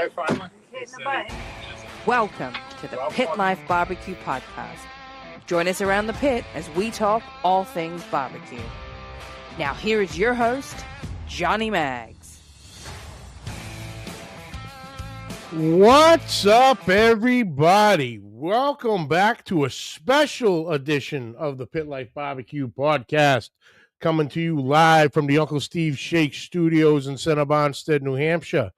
live finally? Welcome to the Pit Life Barbecue Podcast. Join us around the pit as we talk all things barbecue. Now here is your host, Johnny Maggs. What's up, everybody? Welcome back to a special edition of the Pit Life Barbecue Podcast, coming to you live from the Uncle Steve Shake Studios in Center Bonstead, New Hampshire.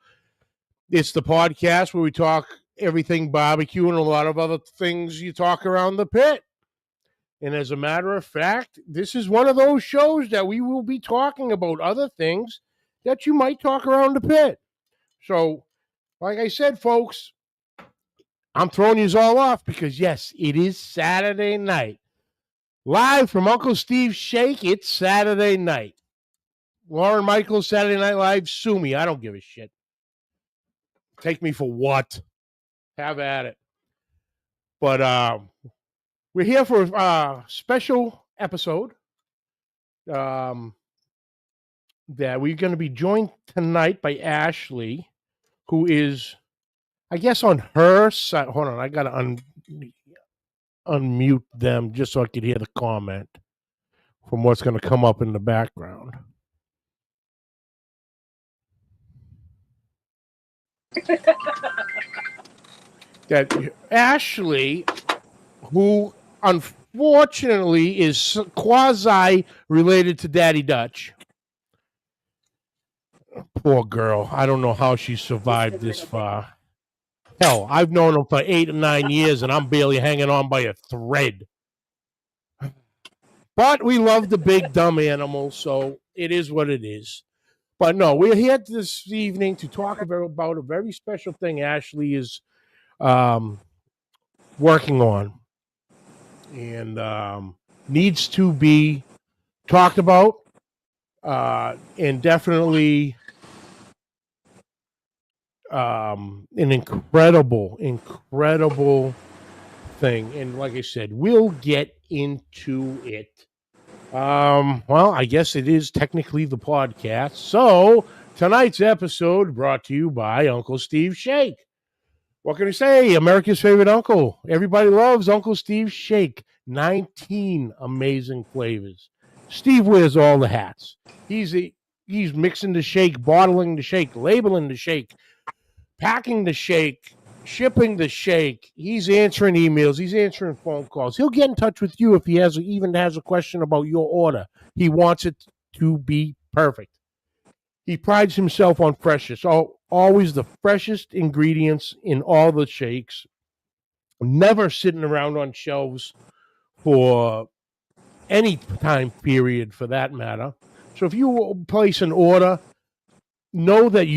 It's the podcast where we talk everything barbecue and a lot of other things you talk around the pit. And as a matter of fact, this is one of those shows that we will be talking about other things that you might talk around the pit. So, like I said, folks, I'm throwing you all off because, yes, it is Saturday night. Live from Uncle Steve's Shake, it's Saturday night. Lauren Michaels, Saturday Night Live, sue me. I don't give a shit. Take me for what? Have at it. But we're here for a special episode that we're going to be joined tonight by Ashley, who is, I guess, on her side. Hold on, I got to unmute them just so I could hear the comment from what's going to come up in the background. That Ashley, who unfortunately is quasi-related to Daddy Dutch. Poor girl. I don't know how she survived this far. Hell, I've known him for 8 or 9 years, and I'm barely hanging on by a thread. But we love the big, dumb animal, so it is what it is. But no, we're here this evening to talk about a very special thing Ashley is working on and needs to be talked about and definitely an incredible thing. And like I said, we'll get into it. Well, I guess it is technically the podcast. So tonight's episode brought to you by Uncle Steve Shake. What can I say? America's favorite uncle. Everybody loves Uncle Steve's Shake. 19 amazing flavors. Steve wears all the hats. He's mixing the shake, bottling the shake, labeling the shake, packing the shake, shipping the shake. He's answering emails. He's answering phone calls. He'll get in touch with you if he even has a question about your order. He wants it to be perfect. He prides himself on freshness. Always the freshest ingredients in all the shakes. Never sitting around on shelves for any time period for that matter. So if you place an order, know that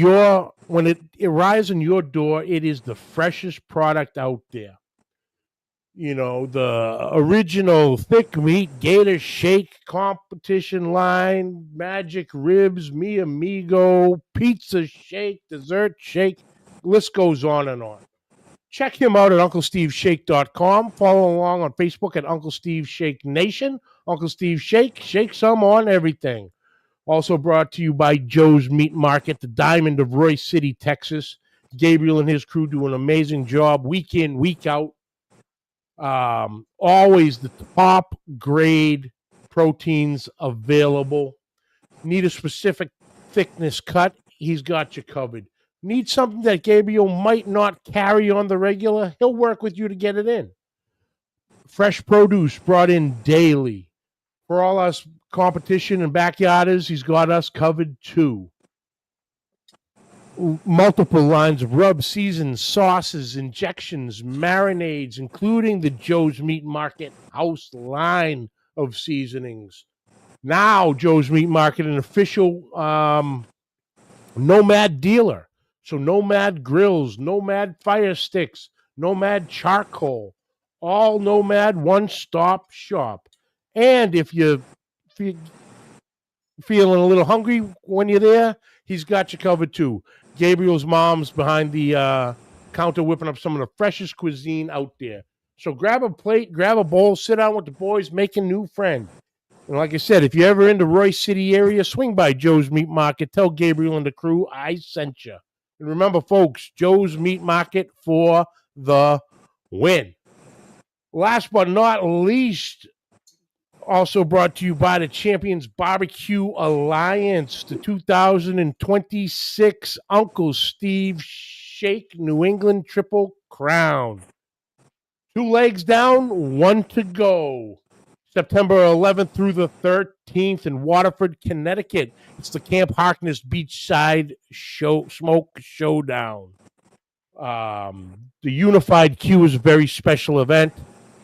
when it arrives in your door, it is the freshest product out there. You know, the original thick meat Gator Shake competition line, magic ribs, mi amigo, pizza shake, dessert shake, list goes on and on. Check him out at UncleSteveShake.com. Follow along on Facebook at Uncle Steve Shake Nation. Uncle Steve Shake, shake some on everything. Also brought to you by Joe's Meat Market, the diamond of Royce City, Texas. Gabriel and his crew do an amazing job week in, week out. Always the top grade proteins available. Need a specific thickness cut, he's got you covered. Need something that Gabriel might not carry on the regular, he'll work with you to get it in. Fresh produce brought in daily. For all us competition and backyarders, he's got us covered too. Multiple lines of rub, seasons, sauces, injections, marinades, including the Joe's Meat Market house line of seasonings. Now, Joe's Meat Market, an official Nomad dealer. So Nomad grills, Nomad fire sticks, Nomad charcoal, all Nomad one-stop shop. And if you're feeling a little hungry when you're there, he's got you covered too. Gabriel's mom's behind the counter whipping up some of the freshest cuisine out there. So grab a plate, grab a bowl, sit down with the boys, make a new friend. And like I said, if you're ever in the Royce City area, swing by Joe's Meat Market. Tell Gabriel and the crew I sent you. And remember, folks, Joe's Meat Market for the win. Last but not least, also brought to you by the Champions Barbecue Alliance, the 2026 Uncle Steve Shake New England Triple Crown. 2 legs down, 1 to go. September 11th through the 13th in Waterford, Connecticut. It's the Camp Harkness Beachside Smoke Showdown. The Unified Q is a very special event.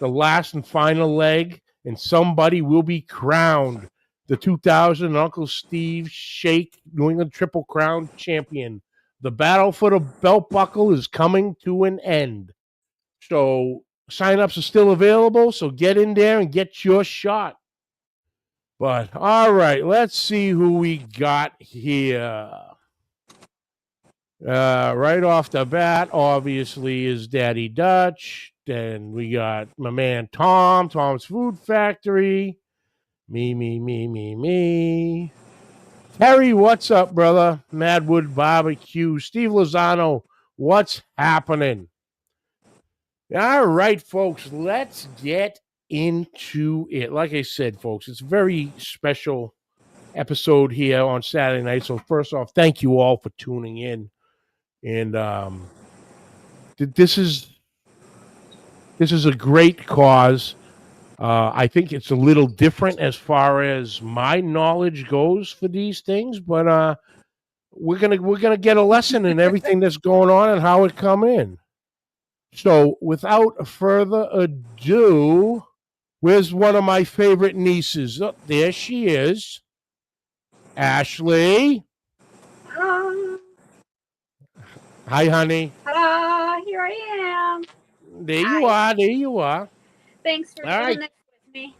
The last and final leg, and somebody will be crowned the 2000 Uncle Steve Shake New England Triple Crown champion. The battle for the belt buckle is coming to an end. So sign-ups are still available, so get in there and get your shot. But, all right, let's see who we got here. Right off the bat, obviously, is Daddy Dutch. Then we got my man Tom, Tom's Food Factory. Me. Terry, what's up, brother? Madwood Barbecue. Steve Lozano, what's happening? All right, folks, let's get into it. Like I said, folks, it's a very special episode here on Saturday night. So first off, thank you all for tuning in. And this is a great cause. I think it's a little different as far as my knowledge goes for these things, but we're gonna get a lesson in everything that's going on and how it come in. So, without further ado, where's one of my favorite nieces? Oh, there she is. Ashley. Hello. Hi, honey. Hello, here I am. There you are. Thanks for doing this with me.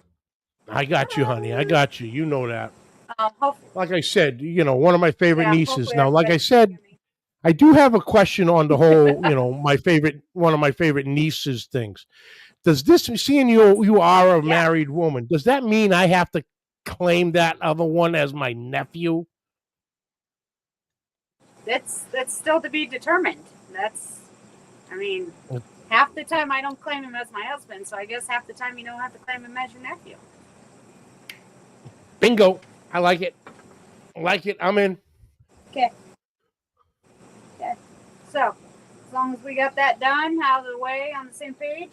I got you, honey. I got you. You know that. Hopefully. Like I said, one of my favorite nieces. Now, like I said, I do have a question on the whole, one of my favorite nieces things. Does this, seeing you are a married woman, does that mean I have to claim that other one as my nephew? That's still to be determined. Half the time I don't claim him as my husband, so I guess half the time you don't have to claim him as your nephew. Bingo. I like it. I'm in. Okay. So, as long as we got that done, out of the way, on the same page,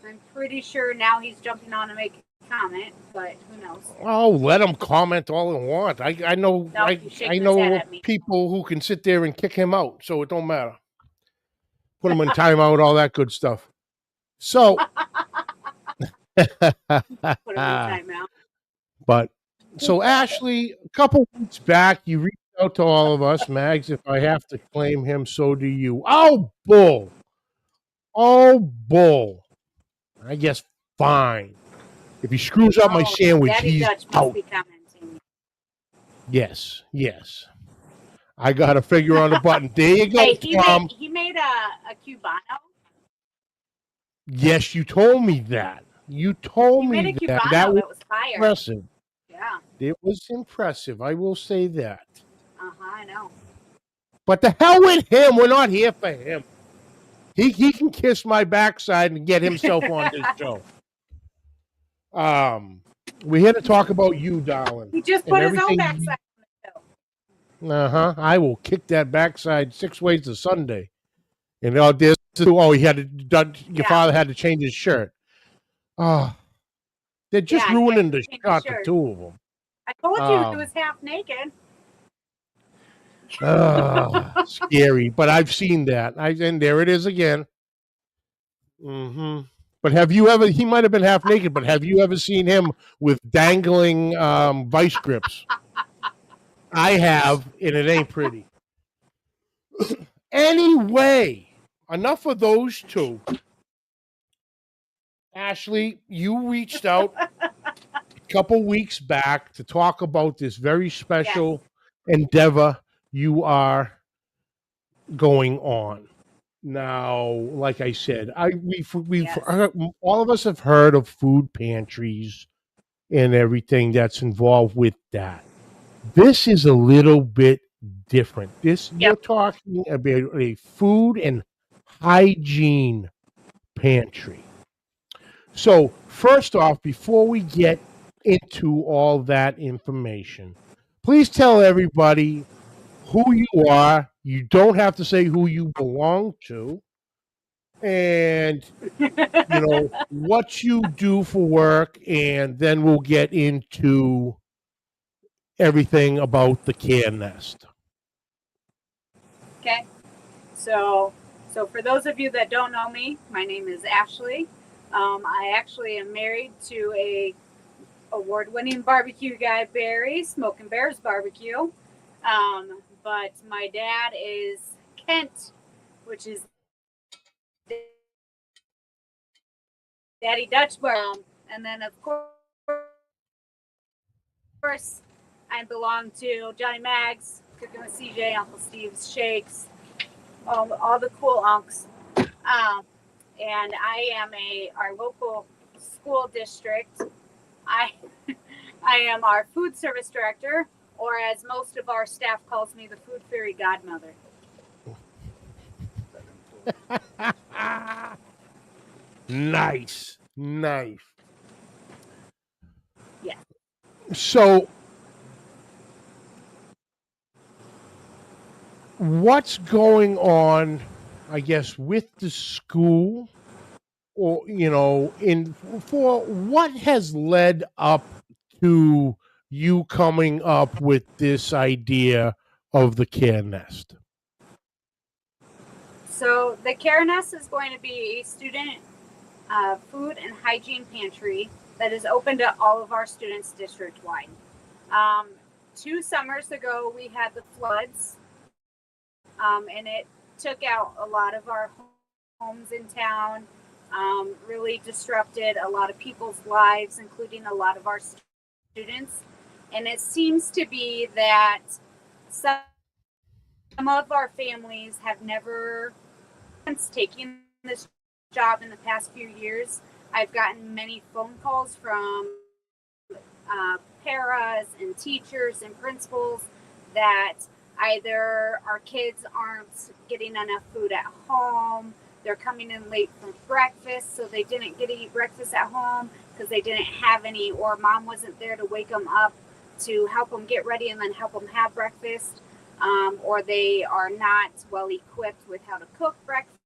I'm pretty sure now he's jumping on to make a comment, but who knows? Oh, let him comment all he wants. I know people who can sit there and kick him out, so it don't matter. Put him in timeout, all that good stuff. So, put him in timeout. But so Ashley, a couple weeks back, you reached out to all of us, Mags. If I have to claim him, so do you. Oh, bull. I guess fine. If he screws up my sandwich, Daddy he's Dutch out. Yes. I got a finger on the button. There you go, hey, Tom. He made a Cubano. Yes, you told me that. You told me made a that. Cubano That was fire. impressive. Yeah. It was impressive. I will say that. I know. But the hell with him. We're not here for him. He can kiss my backside and get himself on this show. We're here to talk about you, darling. He just put his own backside on the show. I will kick that backside 6 ways to Sunday. And your father had to change his shirt. They're just ruining the shot, the two of them. I told you he was half naked. Scary, but I've seen that. And there it is again. Mm-hmm. But have you ever, he might have been half naked, but have you ever seen him with dangling vice grips? I have, and it ain't pretty. Anyway, enough of those two. Ashley, you reached out a couple weeks back to talk about this very special endeavor you are going on. Now, like I said, we've all of us have heard of food pantries and everything that's involved with that. This is a little bit different. You're Yep. talking about a food and hygiene pantry. So, first off, before we get into all that information, please tell everybody who you are. You don't have to say who you belong to, and what you do for work, and then we'll get into everything about the Care Nest. Okay. So for those of you that don't know me, my name is Ashley. I actually am married to a award-winning barbecue guy, Barry, Smoking Bears Barbecue. But my dad is Kent, which is Daddy Dutch Bar. And then, of course, I belong to Johnny Mags, Cooking with CJ, Uncle Steve's Shakes, all the cool unks. And I am our local school district. I am our food service director, or as most of our staff calls me, the food fairy godmother. Nice. Yeah. So, what's going on, I guess, with the school, or for what has led up to you coming up with this idea of the Care Nest? So the Care Nest is going to be a student food and hygiene pantry that is open to all of our students district-wide. 2 summers ago, we had the floods, and it took out a lot of our homes in town, really disrupted a lot of people's lives, including a lot of our students. And it seems to be that some of our families have never, since taking this job in the past few years, I've gotten many phone calls from paras and teachers and principals that either our kids aren't getting enough food at home, they're coming in late for breakfast, so they didn't get to eat breakfast at home because they didn't have any, or mom wasn't there to wake them up to help them get ready and then help them have breakfast, or they are not well equipped with how to cook breakfast.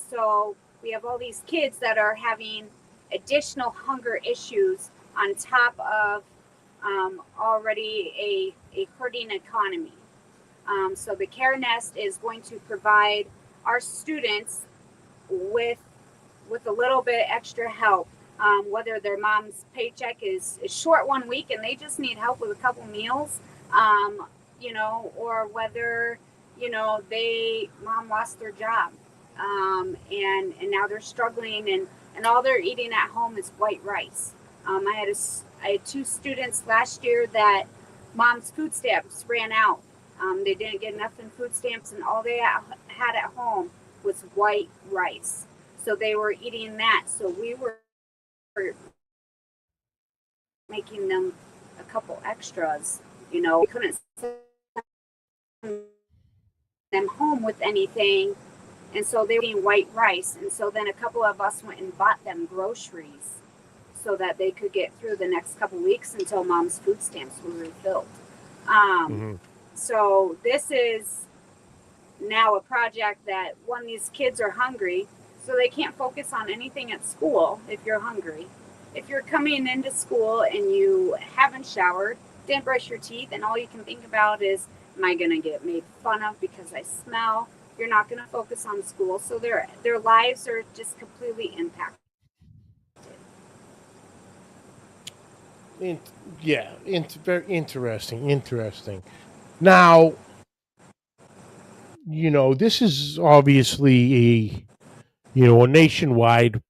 So we have all these kids that are having additional hunger issues on top of already a hurting economy. So the Care Nest is going to provide our students with a little bit extra help, whether their mom's paycheck is short 1 week and they just need help with a couple meals, or whether mom lost their job, and now they're struggling, and all they're eating at home is white rice. I had 2 students last year that mom's food stamps ran out. They didn't get enough in food stamps, and all they had at home was white rice. So they were eating that. So we were making them a couple extras. We couldn't send them home with anything. And so they were eating white rice. And so then a couple of us went and bought them groceries so that they could get through the next couple weeks until mom's food stamps were refilled. So this is now a project that, when these kids are hungry, so they can't focus on anything at school if you're hungry. If you're coming into school and you haven't showered, didn't brush your teeth, and all you can think about is, am I going to get made fun of because I smell? You're not going to focus on school. So their lives are just completely impacted. Very interesting. Now, this is obviously a nationwide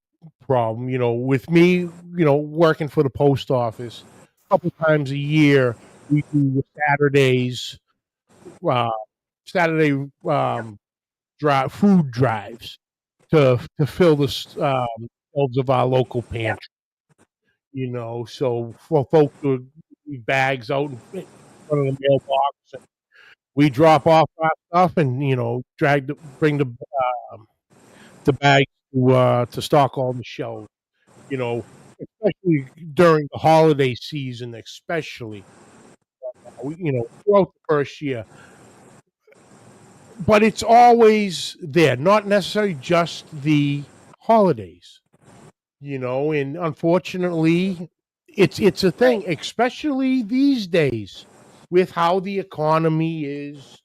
problem. With me, working for the post office, a couple times a year, we do Saturday food drives to fill the shelves of our local pantry. So for folks to leave bags out front of the mailbox. And we drop off our stuff and bring the bag to stock all the shelves. You know, especially during the holiday season, especially throughout the first year. But it's always there, not necessarily just the holidays. And unfortunately, it's a thing, Right. especially these days with how the economy is,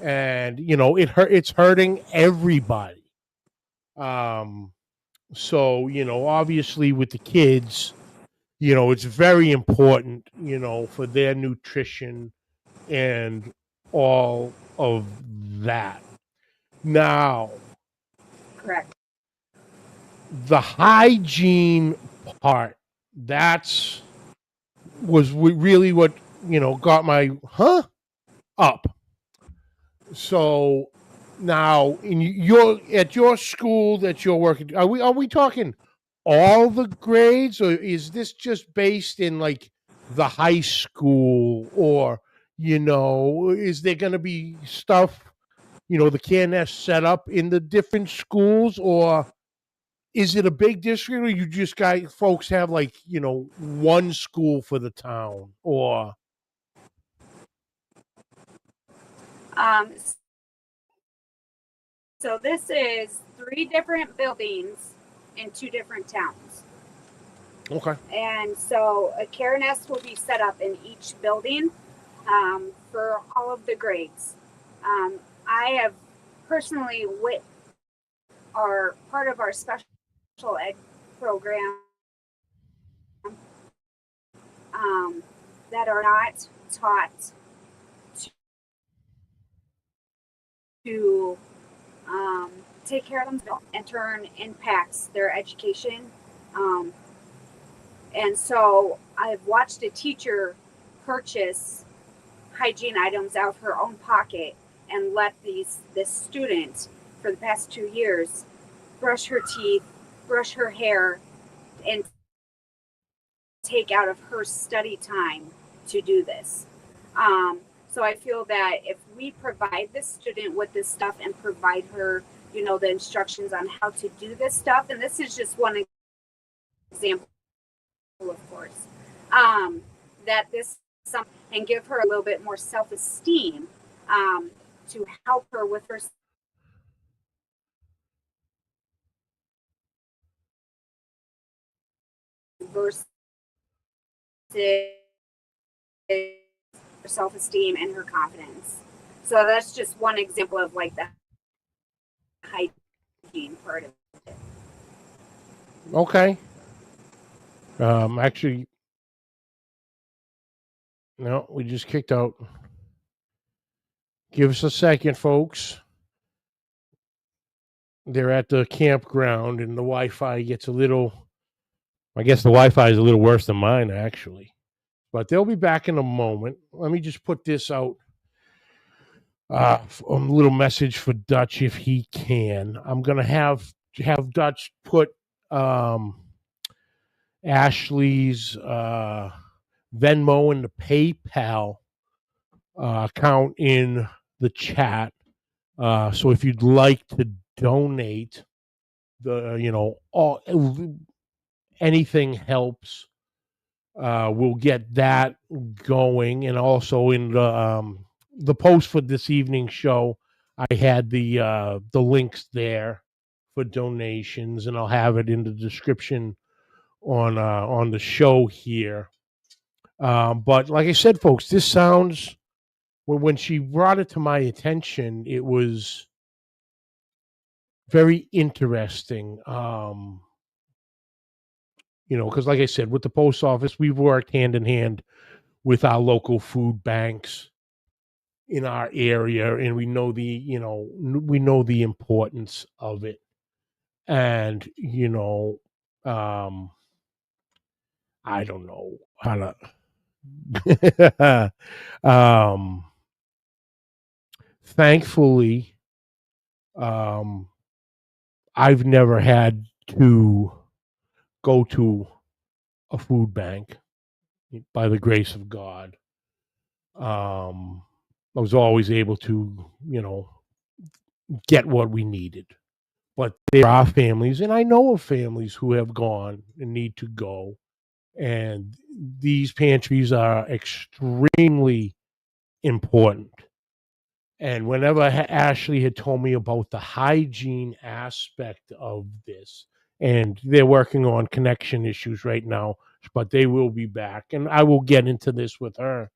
and it's hurting everybody. Um, so obviously with the kids, it's very important, for their nutrition and all of that. Now, Correct. the hygiene part, that's really what got my up. So now at your school that you're working, are we talking all the grades, or is this just based in like the high school, or is there going to be stuff, the KNS set up in the different schools, or is it a big district, or you just got folks have like one school for the town, or Um, so this is 3 different buildings in 2 different towns. okay, And so a care nest will be set up in each building for all of the grades. I have personally are part of our special ed program that are not taught to take care of themselves, and turn impacts their education. Um, and so I've watched a teacher purchase hygiene items out of her own pocket and let this student for the past 2 years brush her teeth, brush her hair, and take out of her study time to do this. So I feel that if we provide this student with this stuff and provide her, the instructions on how to do this stuff, and this is just one example, of course, that this and give her a little bit more self-esteem to help her with her versus her self-esteem and her confidence. So that's just one example of like the hygiene part of it. okay. Actually, no, we just kicked out. Give us a second, folks. They're at the campground, and the Wi-Fi gets a little. I guess the Wi-Fi is a little worse than mine, actually. But they'll be back in a moment. Let me just put this out. A little message for Dutch if he can. I'm gonna have Dutch put Ashley's Venmo and the PayPal account in the chat. So if you'd like to donate, anything helps. We'll get that going, and also in the post for this evening's show, I had the links there for donations, and I'll have it in the description on the show here. But like I said, folks, this sounds, when she brought it to my attention, it was very interesting. Because like I said, with the post office, we've worked hand in hand with our local food banks in our area, and we know the importance of it. And I don't know how to thankfully, I've never had to go to a food bank, by the grace of God. I was always able to, get what we needed. But there are families, and I know of families who have gone and need to go. And these pantries are extremely important. And whenever Ashley had told me about the hygiene aspect of this, and they're working on connection issues right now, but they will be back. And I will get into this with her.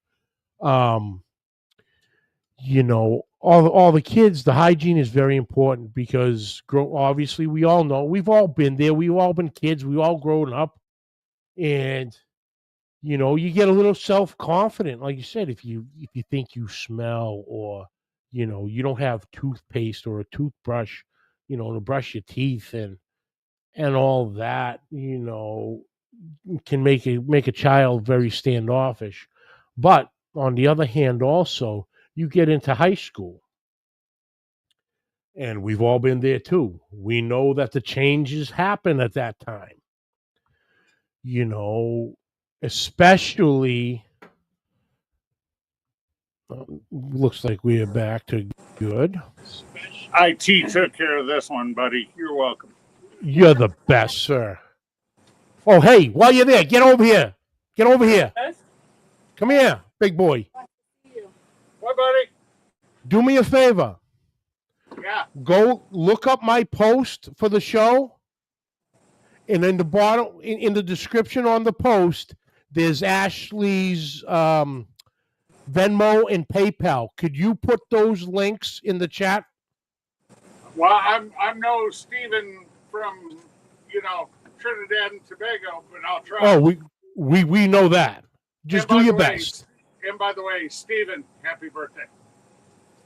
Um, all the kids, the hygiene is very important because obviously we all know, we've all been there, we've all been kids, we all grown up, and you get a little self-confident, like you said, if you think you smell, or you don't have toothpaste or a toothbrush, to brush your teeth, and all that, can make a child very standoffish. But on the other hand, also, you get into high school, and we've all been there too. We know that the changes happen at that time, you know, especially. Looks like we are back to good. IT took care of this one, buddy. You're welcome. You're the best, sir. Oh, hey, while you're there, get over here. Get over here. Come here, big boy. What, buddy? Do me a favor. Yeah. Go look up my post for the show. And in the bottom, in the description on the post, there's Ashley's Venmo and PayPal. Could you put those links in the chat? Well, I'm no Steven from, Trinidad and Tobago, but I'll try. Oh, we know that. Just do your best. And by the way, Steven, happy birthday.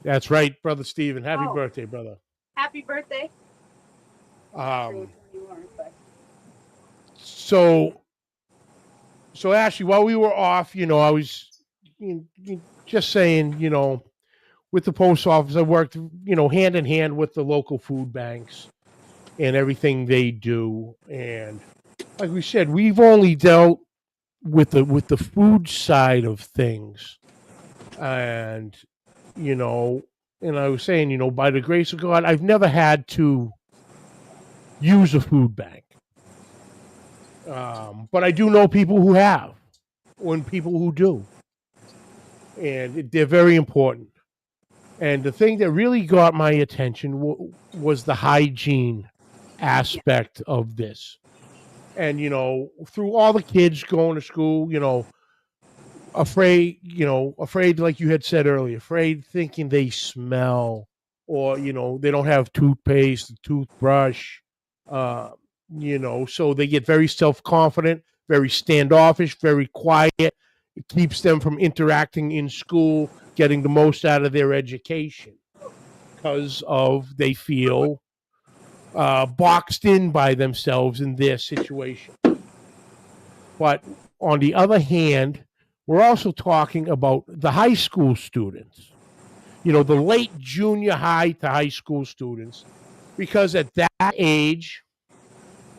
That's right, brother Steven. Happy birthday, brother. Happy birthday. So Ashley, while we were off, I was just saying, with the post office, I worked, hand in hand with the local food banks and everything they do. And like we said, we've only dealt with the food side of things. And, and I was saying, by the grace of God, I've never had to use a food bank. But I do know people who have, and people who do. And they're very important. And the thing that really got my attention was the hygiene aspect of this. And, through all the kids going to school, afraid, like you had said earlier, afraid thinking they smell, or, they don't have toothpaste, toothbrush, so they get very self-confident, very standoffish, very quiet. It keeps them from interacting in school, getting the most out of their education, because they feel boxed in by themselves in their situation. But on the other hand, we're also talking about the high school students, the late junior high to high school students, because at that age,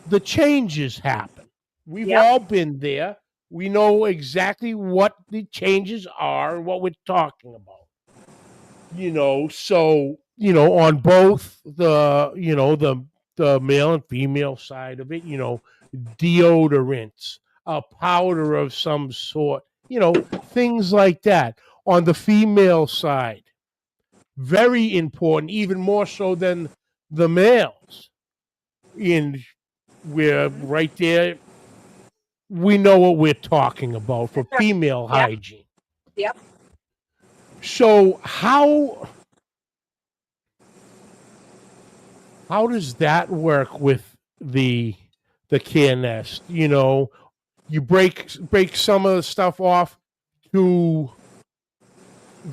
the changes happen. We've all been there. We know exactly what the changes are and what we're talking about. So, on both the male and female side of it, deodorants, a powder of some sort, things like that. On the female side, very important, even more so than the males. And we're right there. We know what we're talking about for female hygiene. Yep. So how does that work with the Care Nest? You break some of the stuff off to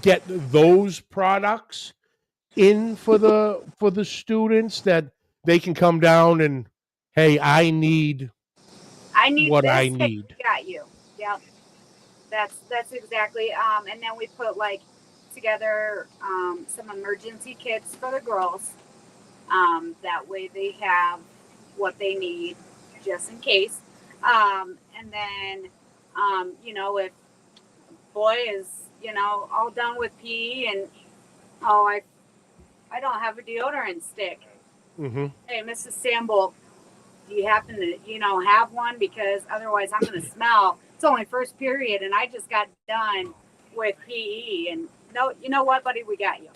get those products in for the students, that they can come down and, hey, I need what this, I need. Got you. Yep. That's exactly. And then we put together some emergency kits for the girls. That way they have what they need just in case. And then, if boy is all done with PE, and oh, I don't have a deodorant stick. Mm-hmm. Hey, Mrs. Samble, do you happen to, have one? Because otherwise I'm going to smell. It's only first period, and I just got done with PE. And no, you know what, buddy? We got you.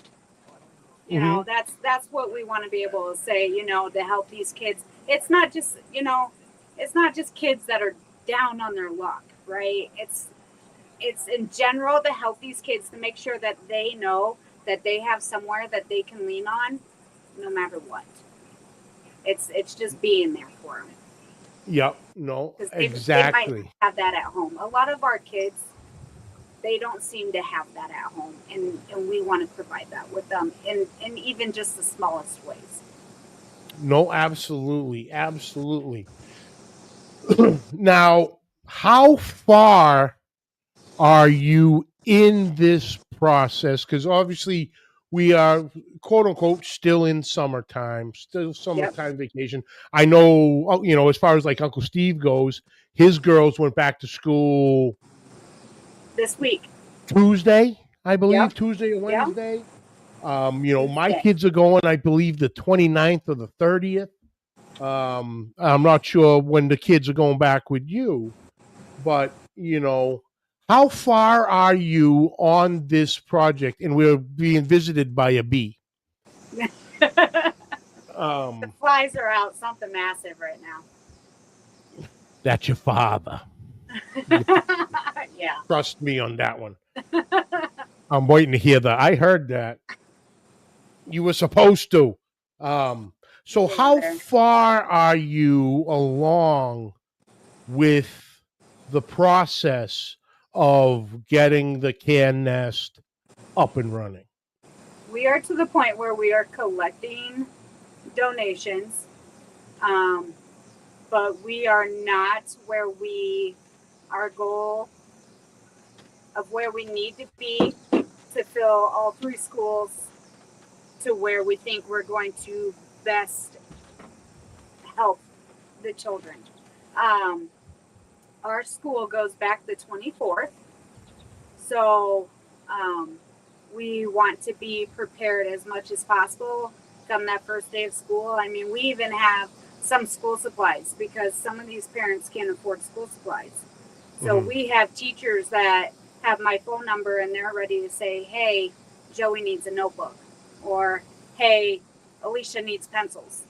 That's what we want to be able to say, to help these kids. It's not just, kids that are down on their luck, right? It's in general to help these kids, to make sure that they know that they have somewhere that they can lean on no matter what. It's just being there for them. Yep. No, 'Cause exactly. they might have that at home. A lot of our kids, they don't seem to have that at home, and we want to provide that with them in even just the smallest ways. No, absolutely. Absolutely. Now, how far are you in this process? Because obviously we are, quote unquote, still in summertime, still summertime vacation. I know, as far as like Uncle Steve goes, his girls went back to school This week. Tuesday, I believe, Yep. Tuesday or Yep. Wednesday. My kids are going, I believe, the 29th or the 30th. I'm not sure when the kids are going back with you, but how far are you on this project? And we're being visited by a bee. The flies are out something massive right now. That's your father. Yeah. Trust me on that one. I'm waiting to hear that. I heard that. You were supposed to. So how far are you along with the process of getting the can nest up and running? We are to the point where we are collecting donations, but we are not where our goal of where we need to be to fill all 3 schools to where we think we're going to best help the children. Our school goes back the 24th, so we want to be prepared as much as possible come that first day of school. I mean, we even have some school supplies because some of these parents can't afford school supplies. So we have teachers that have my phone number and they're ready to say, hey, Joey needs a notebook, or hey, Alicia needs pencils.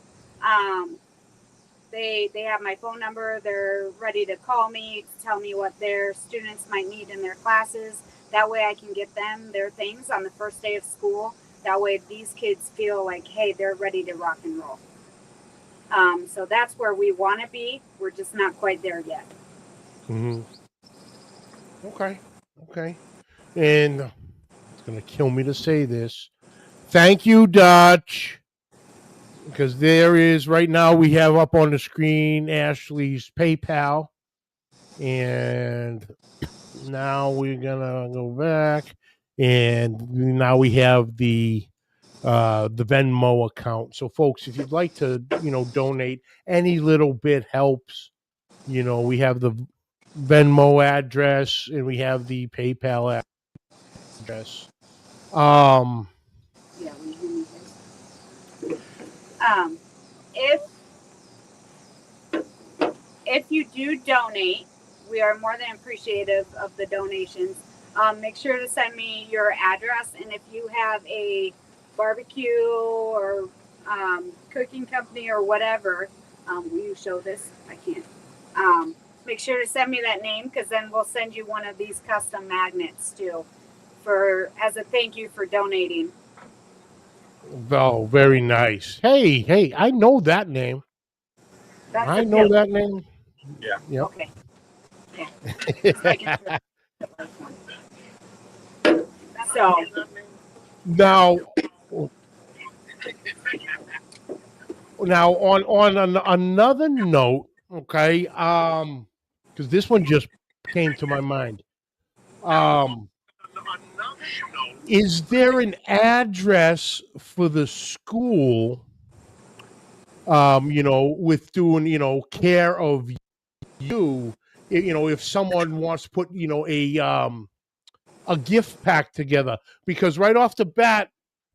They have my phone number. They're ready to call me to tell me what their students might need in their classes. That way I can get them their things on the first day of school. That way these kids feel like, hey, they're ready to rock and roll. So that's where we want to be. We're just not quite there yet. Mm-hmm. Okay. And it's going to kill me to say this. Thank you, Dutch. Because there is, right now, we have up on the screen Ashley's PayPal. And now we're going to go back. And now we have the Venmo account. So, folks, if you'd like to, donate, any little bit helps. We have the Venmo address and we have the PayPal address. Yeah, we need this. If you do donate, we are more than appreciative of the donations. Make sure to send me your address, and if you have a barbecue or cooking company or whatever, will you show this? I can't. Make sure to send me that name, because then we'll send you one of these custom magnets too, as a thank you for donating. Oh, very nice. Hey, I know that name. I know that name. Yeah. Yep. Okay. Yeah. So now on another note, okay, because this one just came to my mind. Is there an address for the school? With doing, care of you, if someone wants to put, a gift pack together, because right off the bat,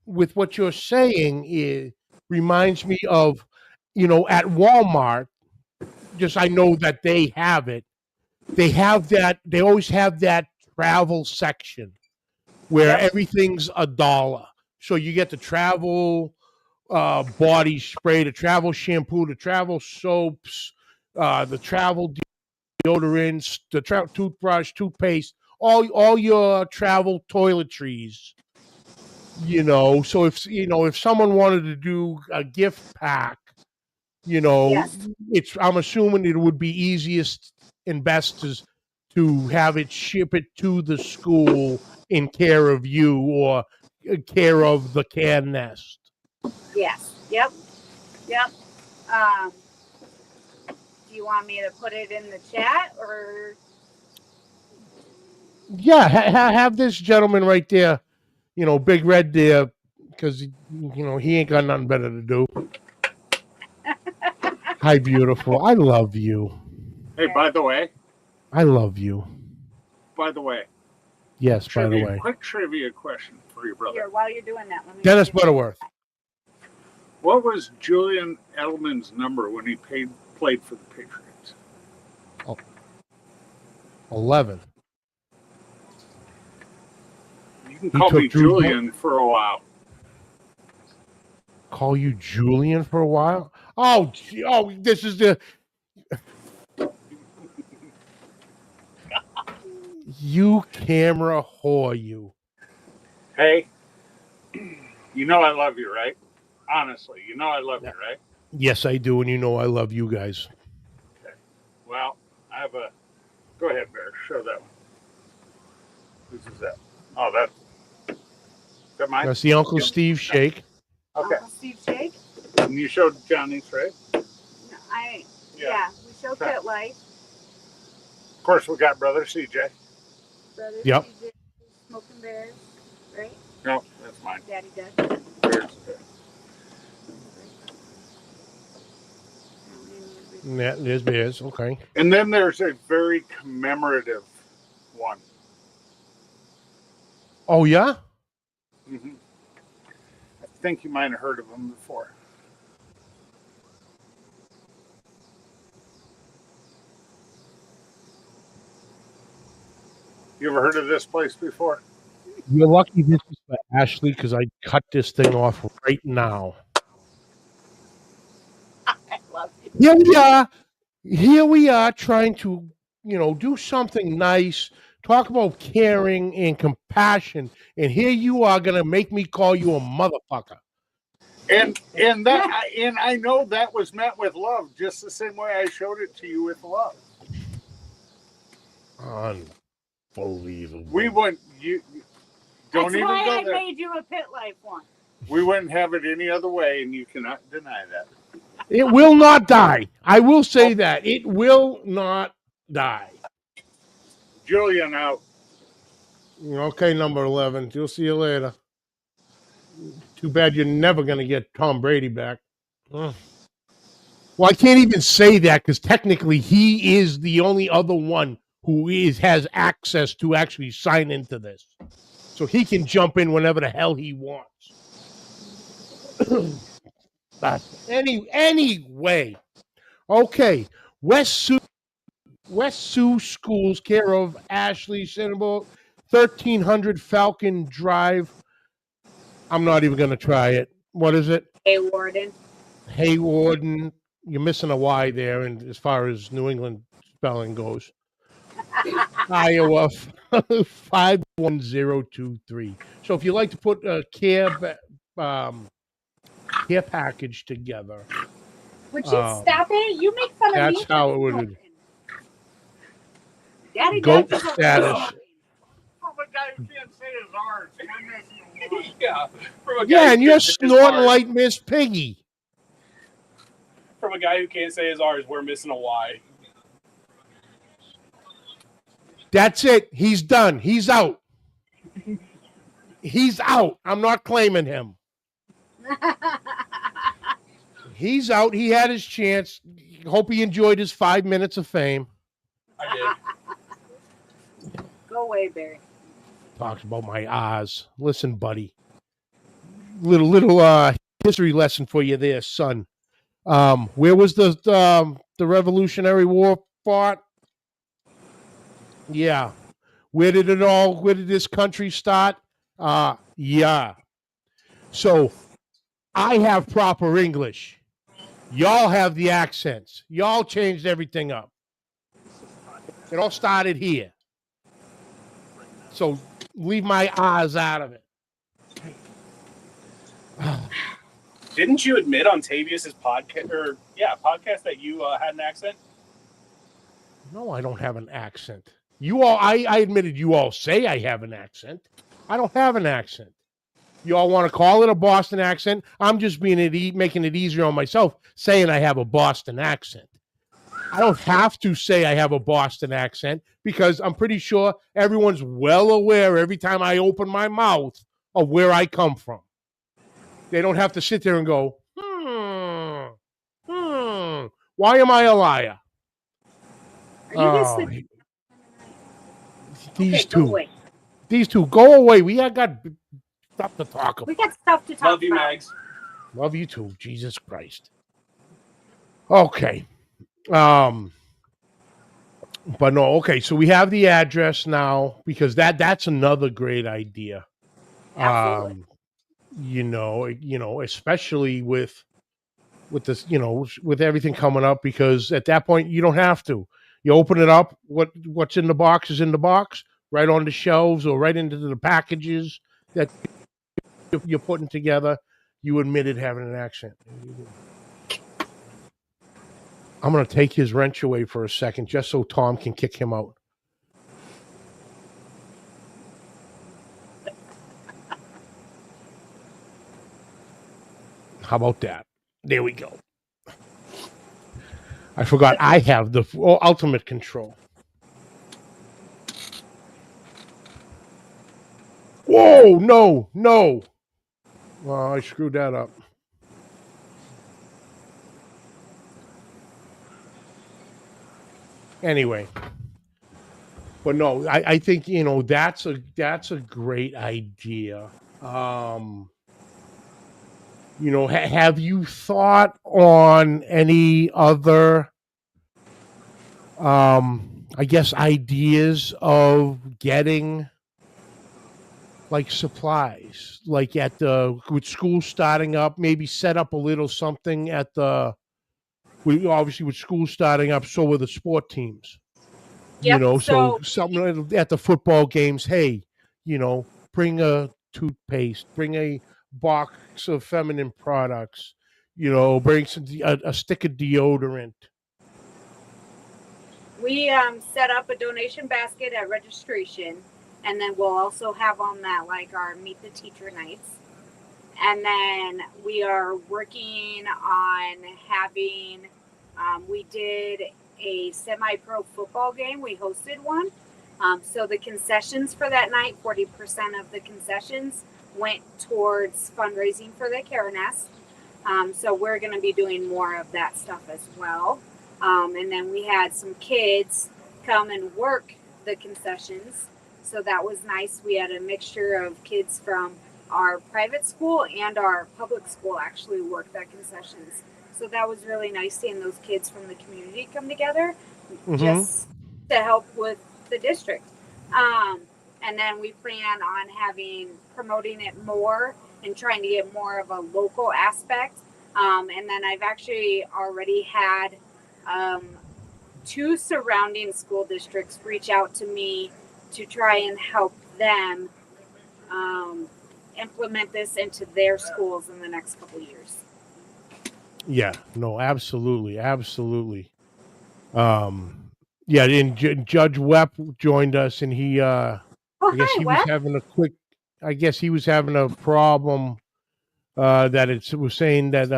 with what you're saying, it reminds me of, at Walmart. Just I know that they have it. They have that. They always have that travel section where Yep. everything's $1. So you get the travel body spray, the travel shampoo, the travel soaps, the travel deodorants, the toothbrush, toothpaste, all your travel toiletries. So if someone wanted to do a gift pack, Yes. I'm assuming it would be easiest and best to have it ship it to the school in care of you, or care of the can nest. Yes. Yep. Do you want me to put it in the chat or? Yeah, have this gentleman right there, Big Red there, because he ain't got nothing better to do. Hi, beautiful. I love you. Hey, by the way. I love you. By the way. Yes, by the way. Quick trivia question for your brother. Here, while you're doing that, let me. Dennis Butterworth. What was Julian Edelman's number when he played for the Patriots? 11. You can call me Julian for a while. Call you Julian for a while? Oh, this is the... You camera whore, you. Hey, you know I love you, right? Honestly, you know I love you, right? Yes, I do, and I love you guys. Okay. Well, I have a... Go ahead, Bear. Show that one. Whose is that? Oh, is that mine? That's the Uncle Steve shake. Okay. Uncle Steve shake? And you showed Johnny's, right? No, yeah, we showed Pit Life. Of course, we got Brother CJ. Brother Yep. CJ, Smoking Bears, right? No, that's mine. Daddy Dead. Bears. Yeah, there's Bears. Okay. And then there's a very commemorative one. Oh, yeah? Mm-hmm. I think you might have heard of them before. You ever heard of this place before? You're lucky this is for Ashley, because I cut this thing off right now. I love you. Here we are trying to, do something nice, talk about caring and compassion, and here you are going to make me call you a motherfucker. And I know that was met with love, just the same way I showed it to you with love. Unbelievable. We wouldn't. You don't even go there. That's why I made you a Pit Life one. We wouldn't have it any other way, and you cannot deny that. It will not die. I will say that. It will not die. Julian out. Okay, number 11. We'll see you later. Too bad you're never going to get Tom Brady back. Well, I can't even say that, because technically he is the only other one who has access to actually sign into this. So he can jump in whenever the hell he wants. But anyway, okay. West Sioux Schools, care of Ashley Cinnabon, 1300 Falcon Drive. I'm not even going to try it. What is it? Haywarden. You're missing a Y there, and as far as New England spelling goes. Iowa 51023. So if you like to put a care package together. Would you stop it? You make fun of me. That's how it would. Daddy Goat Dead status. Oh, my God, you can't say his ours. Yeah, and you're snorting like Miss Piggy. From a guy who can't say his R's, we're missing a Y. That's it. He's done. He's out. He's out. I'm not claiming him. He's out. He had his chance. Hope he enjoyed his 5 minutes of fame. I did. Go away, Barry. Talks about my Oz. Listen, buddy. Little history lesson for you there, son. Where was the Revolutionary War fought? Yeah. Where did this country start? Yeah. So I have proper English. Y'all have the accents. Y'all changed everything up. It all started here. So leave my Oz out of it. Didn't you admit on Tavius's podcast that you had an accent? No, I don't have an accent. I admitted you all say I have an accent. I don't have an accent. You all want to call it a Boston accent? I'm just making it easier on myself, saying I have a Boston accent. I don't have to say I have a Boston accent because I'm pretty sure everyone's well aware every time I open my mouth of where I come from. They don't have to sit there and go, why am I a liar? Are you guys These okay, two. Go away. These two, go away. We got stuff to talk about. We got stuff to talk Love you, about. Mags. Love you too. Jesus Christ. Okay. But no, okay. So we have the address now because that's another great idea. Absolutely. Especially with this, with everything coming up, because at that point you don't have to. You open it up, what's in the box is in the box, right on the shelves or right into the packages that you're putting together. You admitted having an accent. I'm going to take his wrench away for a second just so Tom can kick him out. How about that? There we go. I forgot I have the ultimate control. Whoa, no. Well, I screwed that up. Anyway. But no, I think, that's a great idea. Have you thought on any other, I guess, ideas of getting like supplies, like with school starting up, maybe set up a little something obviously with school starting up, so with the sport teams. Yep, So something at the football games, hey, bring a toothpaste, bring a box of feminine products, bring a stick of deodorant. we set up a donation basket at registration, and then we'll also have on that like our meet the teacher nights. And then we are working on having, we did a semi-pro football game. We hosted one. So the concessions for that night, 40% of the concessions went towards fundraising for the Care Nest. So we're going to be doing more of that stuff as well. And then we had some kids come and work the concessions. So that was nice. We had a mixture of kids from our private school and our public school actually work that concessions. So that was really nice seeing those kids from the community come together just to help with the district. And then we plan on promoting it more and trying to get more of a local aspect. And then I've actually already had 2 surrounding school districts reach out to me to try and help them implement this into their schools in the next couple of years. Yeah, no, absolutely. Yeah, and Judge Wepp joined us, and he, I guess he was having a problem that it was saying that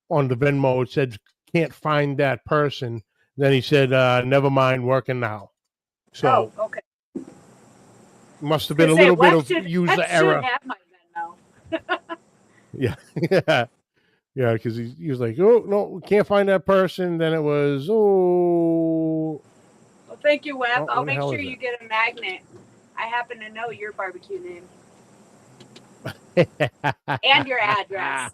on the Venmo it said can't find that person. Then he said, never mind, working now. So okay. Must have been a little bit of user error. Have my Venmo. Yeah. Yeah, because he was like, oh, no, we can't find that person. Then it was, Well, thank you, Webb. Oh, I'll make sure you get a magnet. I happen to know your barbecue name and your address.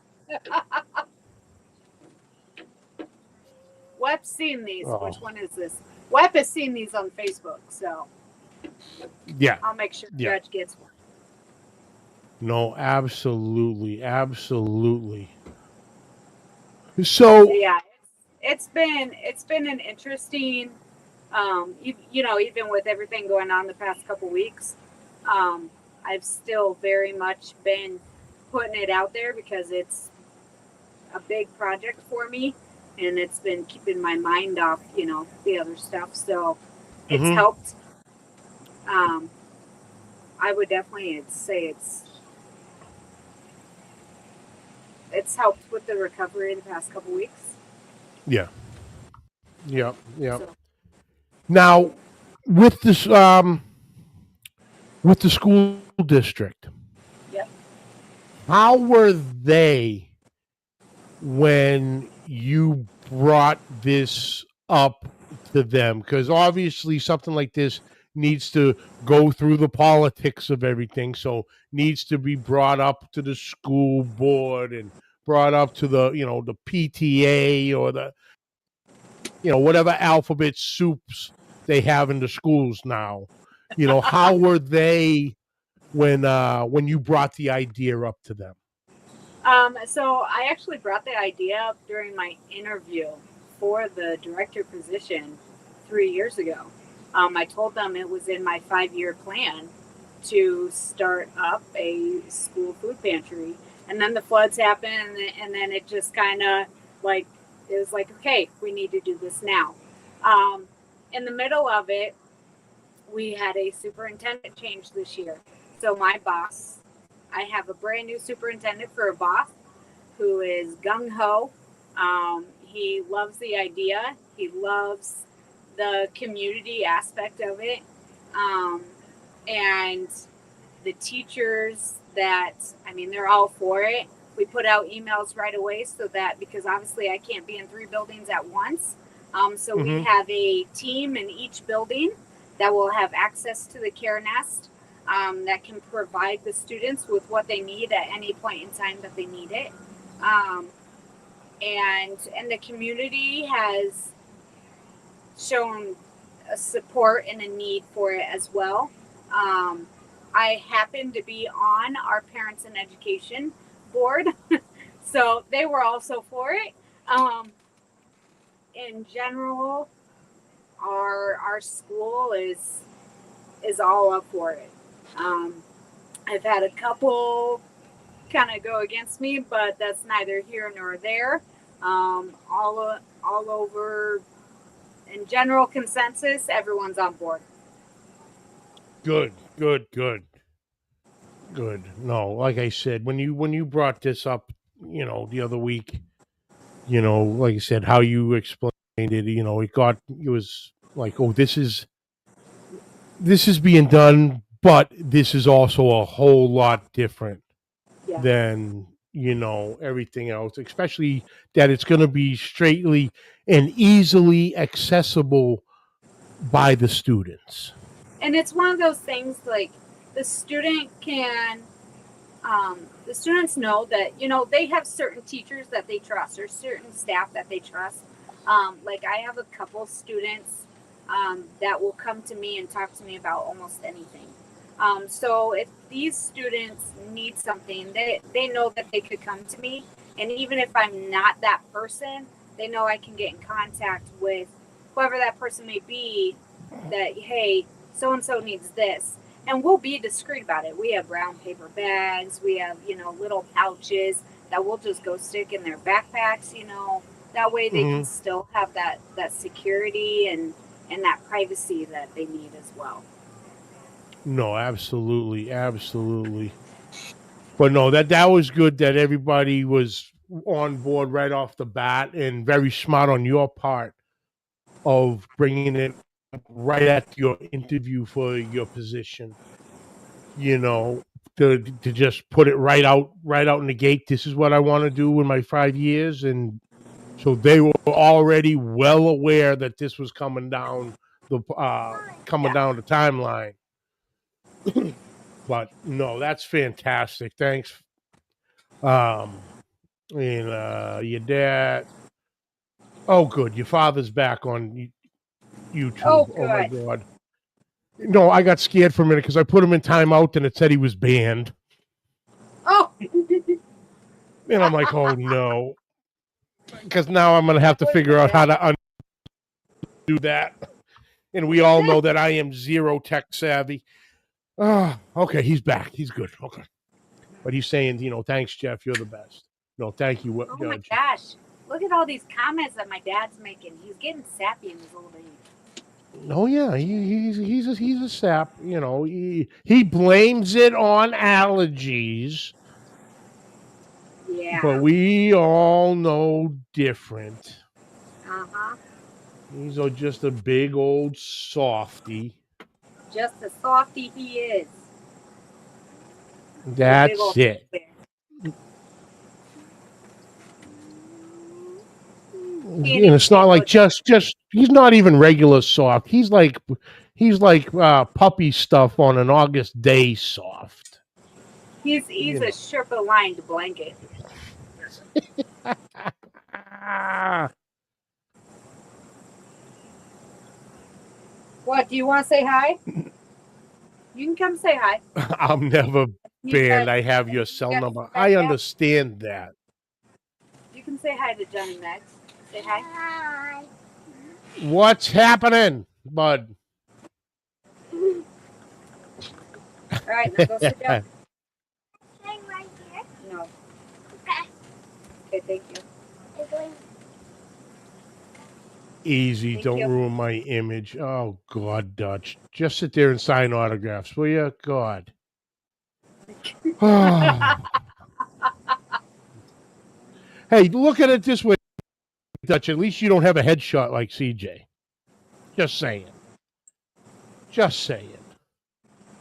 Web's seen these. Oh. Which one is this? Web has seen these on Facebook, so Yeah. I'll make sure Yeah. Judge gets one. No, absolutely. Absolutely. So, Yeah, it's been an interesting, you know, even with everything going on the past couple weeks, I've still very much been putting it out there because it's a big project for me, and it's been keeping my mind off, you know, the other stuff. So it's Mhm. helped. I would definitely say it's helped with the recovery the past couple weeks. Yeah. Yeah. Yeah. So, Now, with this, with the school district, yep. how were they when you brought this up to them? Because obviously something like this needs to go through the politics of everything, so needs to be brought up to the school board and brought up to the, you know, the PTA or the, you know, whatever alphabet soups they have in the schools now. You know, how were they when you brought the idea up to them? So I actually brought the idea up during my interview for the director position 3 years ago. I told them it was in my 5-year plan to start up a school food pantry. And then the floods happened, and then it just kind of like, it was like, okay, we need to do this now. In the middle of it, we had a superintendent change this year. So my boss, I have a brand new superintendent for a boss who is gung ho. He loves the idea. He loves the community aspect of it. And the teachers that, I mean, they're all for it. We put out emails right away so that, because obviously I can't be in 3 buildings at once. So we Mhm. have a team in each building that will have access to the Care Nest, that can provide the students with what they need at any point in time that they need it. And the community has shown a support and a need for it as well. I happen to be on our parents and education board, so they were also for it. In general, our school is all up for it. I've had a couple kind of go against me, but that's neither here nor there. All over, in general consensus, everyone's on board. Good, good, good, good. No, like I said, when you brought this up, you know, the other week, you know, like I said, how you explained it, you know, it was like, oh, this is being done, but this is also a whole lot different Yeah. than, you know, everything else, especially that it's going to be straightly and easily accessible by the students. And it's one of those things like the the students know that, you know, they have certain teachers that they trust or certain staff that they trust. Like I have a couple students that will come to me and talk to me about almost anything. So if these students need something, they know that they could come to me. And even if I'm not that person, they know I can get in contact with whoever that person may be, that, hey, so and so needs this. And we'll be discreet about it. We have brown paper bags, we have, you know, little pouches that we'll just go stick in their backpacks, you know. That way they can Mhm. still have that security and that privacy that they need as well. No, absolutely, absolutely. But no, that was good that everybody was on board right off the bat, and very smart on your part of bringing it up right at your interview for your position. You know, to just put it right out in the gate. This is what I want to do in my 5 years, and so they were already well aware that this was coming down Yeah. the timeline. But no, that's fantastic. Thanks. And your dad. Oh, good. Your father's back on YouTube. Oh, Oh my good. God. No, I got scared for a minute because I put him in timeout and it said he was banned. Oh, And I'm like, oh no. Because now I'm going to have to was figure out how bad. to undo that. And we all know that I am zero tech savvy. Okay, he's back. He's good. Okay. But he's saying, thanks, Jeff. You're the best. No, thank you, Oh my Judge. gosh. Look at all these comments that my dad's making. He's getting sappy in his old age. Oh yeah, he's a sap. He blames it on allergies, Yeah. but we all know different. Uh-huh. He's just a big old softy. Just the softy he is. Big That's old it. bear. And it's not like just he's not even regular soft. He's like puppy stuff on an August day soft. He's a Sherpa lined blanket. What, do you want to say hi? You can come say hi. I'm never You banned. can- I have your cell Yes, number. yes, I yes. understand that. You can say hi to Jen and Max. Say hi. Hi. What's happening, bud? All right, now go sit down. Hang right here. No. Okay. Okay, thank you. You're going. Easy, Thank don't you. ruin my image. Oh God, Dutch. Just sit there and sign autographs, will you? God. Hey, look at it this way, Dutch. At least you don't have a headshot like CJ. Just saying. Just saying.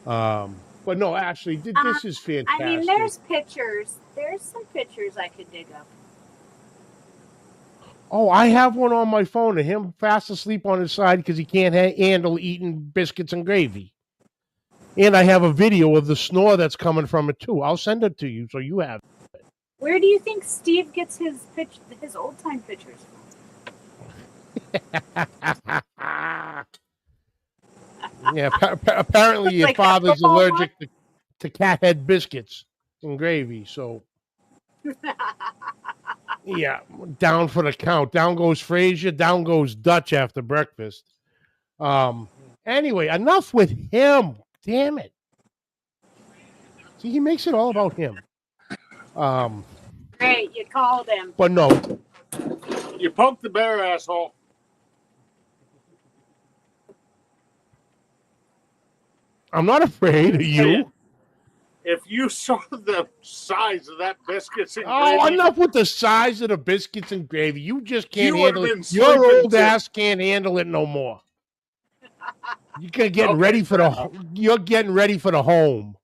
But no, actually, this is fantastic. I mean, there's pictures. There's some pictures I could dig up. Oh, I have one on my phone of him fast asleep on his side because he can't handle eating biscuits and gravy. And I have a video of the snore that's coming from it too. I'll send it to you so you have it. Where do you think Steve gets his old time pictures from? Yeah, apparently your Like father's football allergic to cat head biscuits and gravy. So, yeah, down for the count. Down goes Frazier. Down goes Dutch after breakfast. Anyway, enough with him. Damn it. See, he makes it all about him. Great, you called him. But no. You poked the bear, asshole. I'm not afraid of you. If you saw the size of that biscuits and Oh, gravy, enough with the size of the biscuits and gravy. You just can't You would've handle been it. Your sleeping old too. ass can't handle it no more. You're getting Okay, ready for fair the. You're getting ready for the home.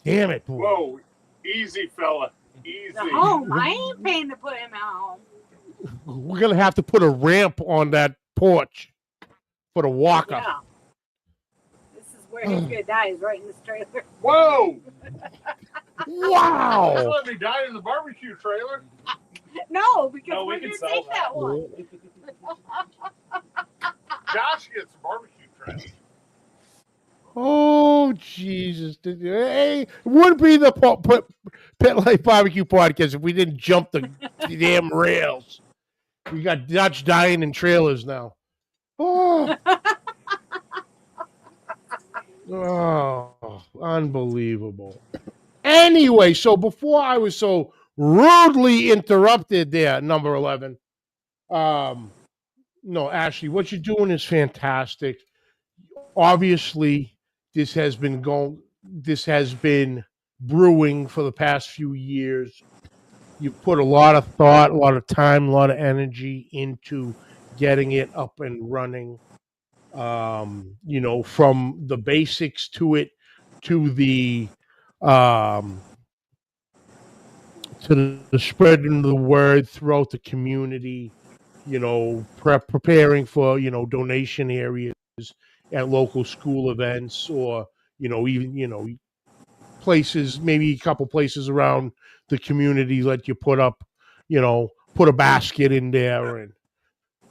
Damn it, boy. whoa, easy, fella, easy. The home. I ain't paying to put him at home. We're gonna have to put a ramp on that porch for the walker. Yeah. This is where he's gonna die. Is right in this trailer. Whoa! Wow. Just let me die in the barbecue trailer. No, because No, we we're can gonna sell take that. that one. Josh gets a barbecue trailer. Oh Jesus! Hey, it wouldn't be the Pit Life Barbecue podcast if we didn't jump the damn rails. We got Dutch dying in trailers now. Oh, oh, unbelievable. Anyway, so before I was so rudely interrupted there, number 11. No, Ashley, what you're doing is fantastic. Obviously, this has been brewing for the past few years. You put a lot of thought, a lot of time, a lot of energy into getting it up and running. From the basics to it to the spreading the word throughout the community, preparing for, donation areas at local school events or, even places, maybe a couple places around the community let you put up, put a basket in there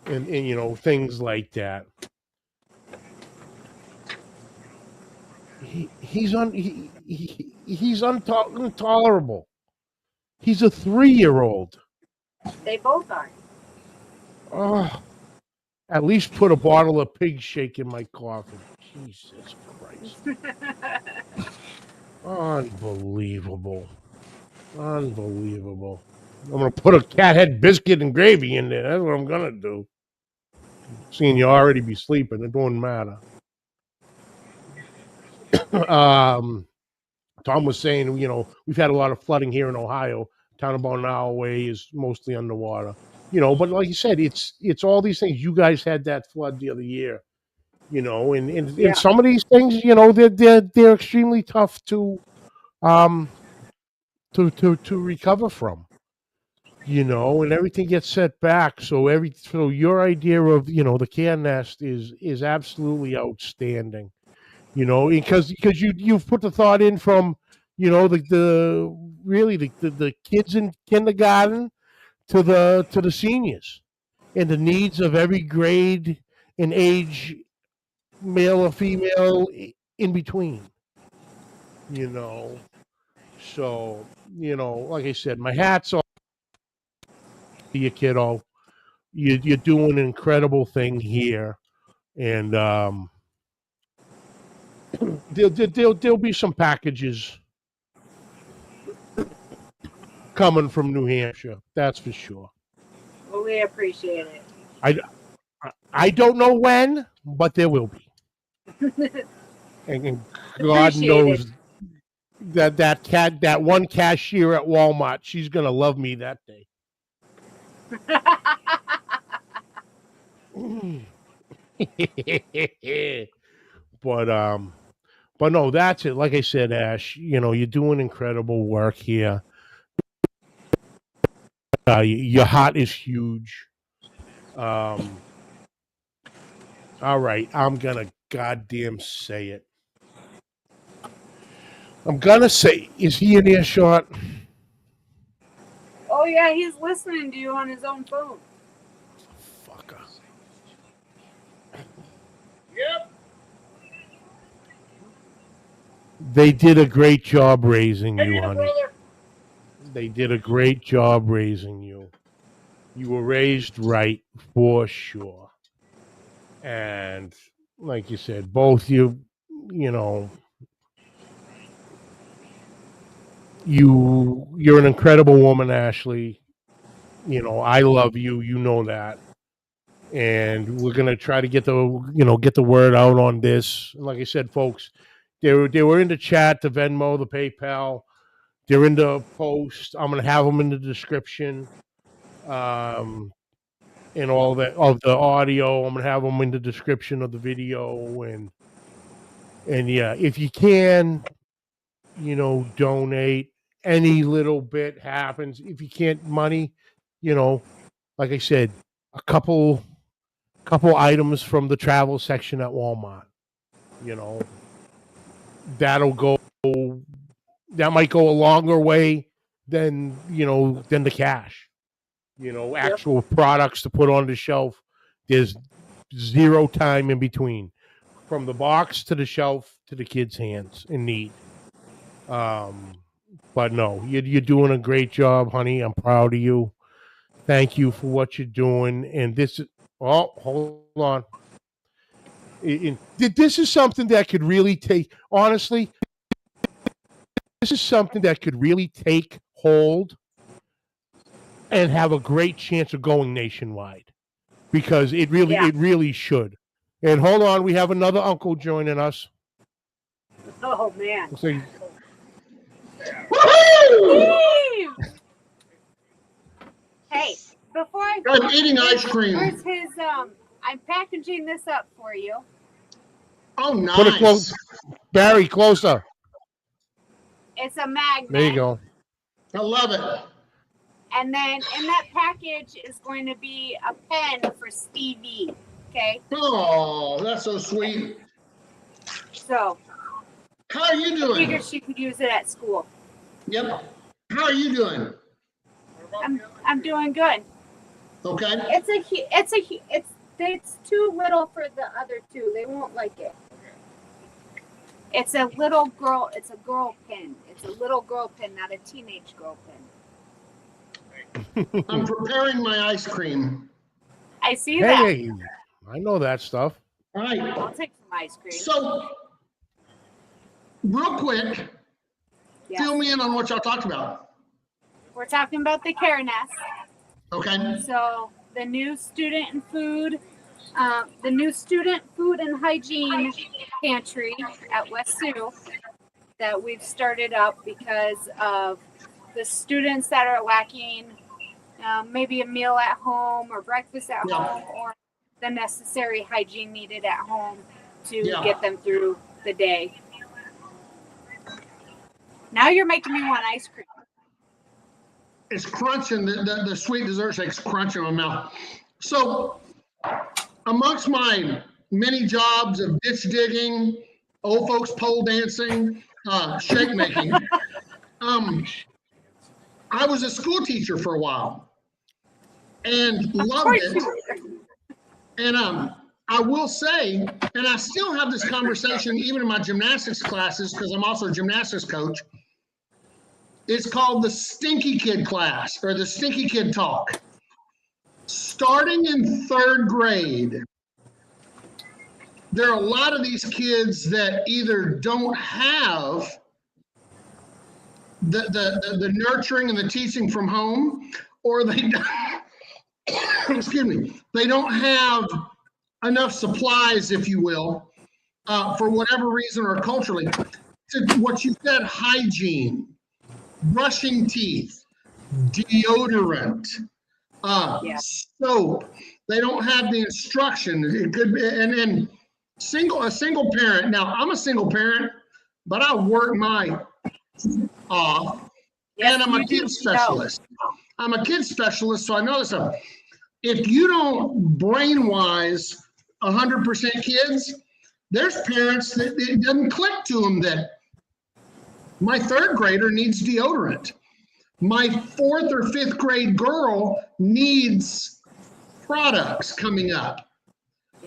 and things like that. He's intolerable. He's a 3-year-old. They both are. Oh, at least put a bottle of pig shake in my coffee. Jesus Christ. Unbelievable. Unbelievable. I'm going to put a cat head biscuit and gravy in there. That's what I'm going to do. Seeing you already be sleeping, it don't matter. Tom was saying, we've had a lot of flooding here in Ohio. Town about an hour away is mostly underwater. But like you said, it's all these things. You guys had that flood the other year, and some of these things, they're extremely tough to recover from, and everything gets set back. So your idea of the care nest is absolutely outstanding. Because you've put the thought in from the kids in kindergarten to the seniors and the needs of every grade and age, male or female, in between. So like I said, my hat's off to you, kiddo. You're doing an incredible thing here, and there'll be some packages coming from New Hampshire. That's for sure. Well, we appreciate it. I don't know when, but there will be. And God Appreciate knows it. that one cashier at Walmart, she's gonna love me that day. But no, that's it. Like I said, Ash, you're doing incredible work here. Your heart is huge. All right, I'm gonna goddamn say it. I'm gonna say, is he in earshot? Oh yeah, he's listening to you on his own phone. Fucker. Yep. They did a great job raising you, Hey, honey. brother. They did a great job raising you. You were raised right for sure. And like you said, both you're an incredible woman, Ashley. I love you. You know that. And we're gonna try to get the word out on this. And like I said, folks, they were in the chat, the Venmo, the PayPal. They're in the post. I'm gonna have them in the description, and all that of the audio. I'm gonna have them in the description of the video, and yeah, if you can, donate. Any little bit happens. If you can't money, like I said, a couple items from the travel section at Walmart. That'll go. That might go a longer way than the cash. Actual products to put on the shelf. There's zero time in between, from the box to the shelf to the kids' hands in need. But no, you're doing a great job, honey. I'm proud of you. Thank you for what you're doing. And this is, hold on. This is something that could really take, honestly, this is something that could really take hold and have a great chance of going nationwide, because it really should. And hold on, we have another uncle joining us. Oh man. So, Hey, before I I'm eating ice cream. where's his I'm packaging this up for you. Oh, nice. put it close, Barry, closer. It's a magnet. There you go. I love it. And then in that package is going to be a pen for Stevie. Okay. Oh, that's so sweet. So How are you I doing? figured she could use it at school. Yep. How are you doing? I'm doing good. Okay. It's too little for the other two. They won't like it. It's a little girl. It's a girl pin. It's a little girl pin, not a teenage girl pin. I'm preparing my ice cream. I see that. Hey, I know that stuff. All right. I'll take some ice cream. So, real quick, Yes. fill me in on what y'all talked about. We're talking about the Care Nest. Okay. So the new student and food and hygiene pantry at West Sioux that we've started up because of the students that are lacking maybe a meal at home or breakfast at home or the necessary hygiene needed at home to get them through the day. Now you're making me want ice cream. It's crunching, the sweet dessert shake's crunching in my mouth. So, amongst my many jobs of ditch digging, old folks pole dancing, shake making, I was a school teacher for a while and loved it. And I will say, and I still have this conversation even in my gymnastics classes because I'm also a gymnastics coach. It's called the Stinky Kid class or the Stinky Kid talk. Starting in 3rd grade, there are a lot of these kids that either don't have the nurturing and the teaching from home, or they excuse me, they don't have enough supplies, if you will, for whatever reason or culturally. To what you said, hygiene, brushing teeth, deodorant, soap. They don't have the instruction. It could be, and a single parent. Now I'm a single parent, but I work my off, and I'm a kid specialist. I'm a kid specialist, so I know this stuff. If you don't brain-wise 100% kids, there's parents that it doesn't click to them that my 3rd grader needs deodorant. My 4th or 5th grade girl needs products coming up,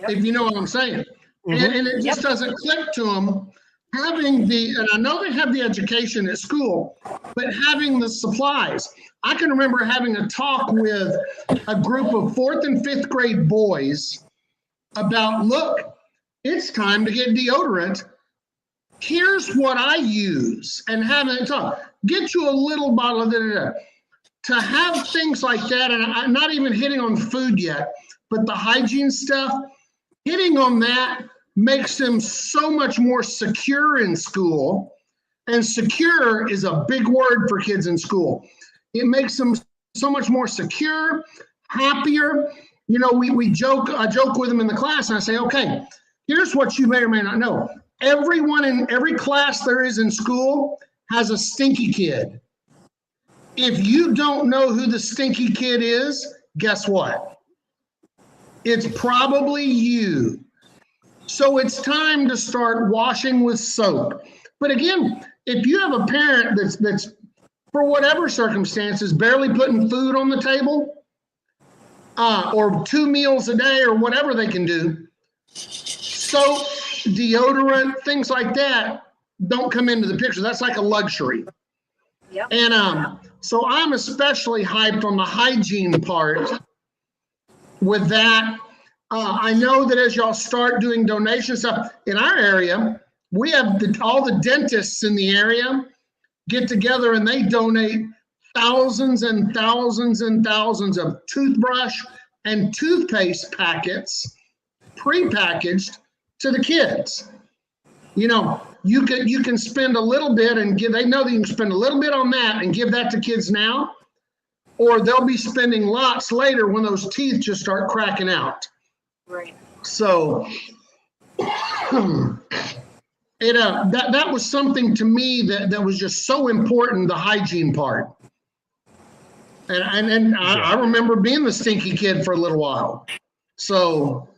if you know what I'm saying. And it just doesn't click to them. Having and I know they have the education at school, but having the supplies. I can remember having a talk with a group of 4th and 5th grade boys about, look, it's time to get deodorant. Here's what I use, and having a talk. Get you a little bottle of it. To have things like that, and I'm not even hitting on food yet, but the hygiene stuff, hitting on that makes them so much more secure in school. And secure is a big word for kids in school. It makes them so much more secure, happier. You know, I joke with them in the class and I say, okay, here's what you may or may not know. Everyone in every class there is in school has a stinky kid. If you don't know who the stinky kid is, guess what? It's probably you. So it's time to start washing with soap. But again, if you have a parent that's for whatever circumstances barely putting food on the table, or 2 meals a day or whatever they can do, soap, deodorant, things like that don't come into the picture. That's like a luxury. Yep. And so I'm especially hyped on the hygiene part with that. I know that as y'all start doing donation stuff in our area, we have all the dentists in the area get together and they donate thousands and thousands and thousands of toothbrush and toothpaste packets, prepackaged, to the kids. You know, you can spend a little bit and they know that you can spend a little bit on that and give that to kids now, or they'll be spending lots later when those teeth just start cracking out. Right. So that was something to me that was just so important, the hygiene part. And I remember being the stinky kid for a little while. So,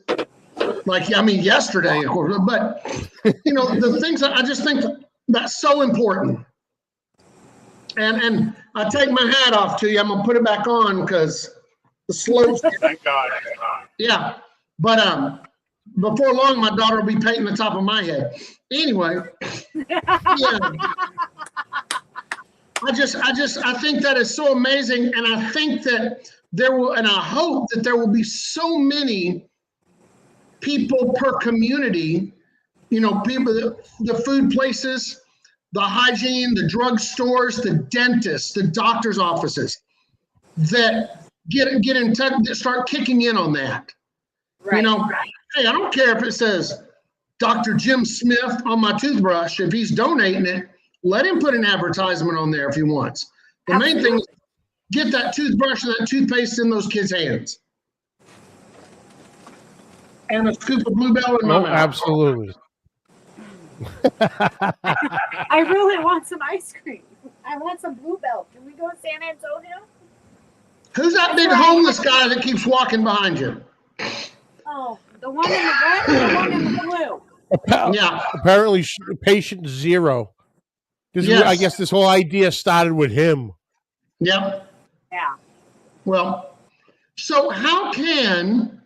yesterday, of course. But, you know, the things I just think That's so important. And I take my hat off to you. I'm gonna put it back on because the slopes. Thank God. Yeah, but before long, my daughter will be painting the top of my head. Anyway, yeah. I think that is so amazing, and I think that and I hope that there will be so many people per community. People, the food places, the hygiene, the drug stores, the dentists, the doctor's offices that get in touch, that start kicking in on that. Right. Hey, I don't care if it says Dr. Jim Smith on my toothbrush. If he's donating it, let him put an advertisement on there if he wants. The main thing is get that toothbrush and that toothpaste in those kids' hands. And a scoop of Bluebell in my mouth. Absolutely. I really want some ice cream. I want some Bluebell. Can we go to San Antonio? Who's that big homeless guy that keeps walking behind you? Oh, the one in the red or the one in the blue? Yeah. Apparently, patient zero. Yes. I guess this whole idea started with him. Yep. Yeah. Well, so how can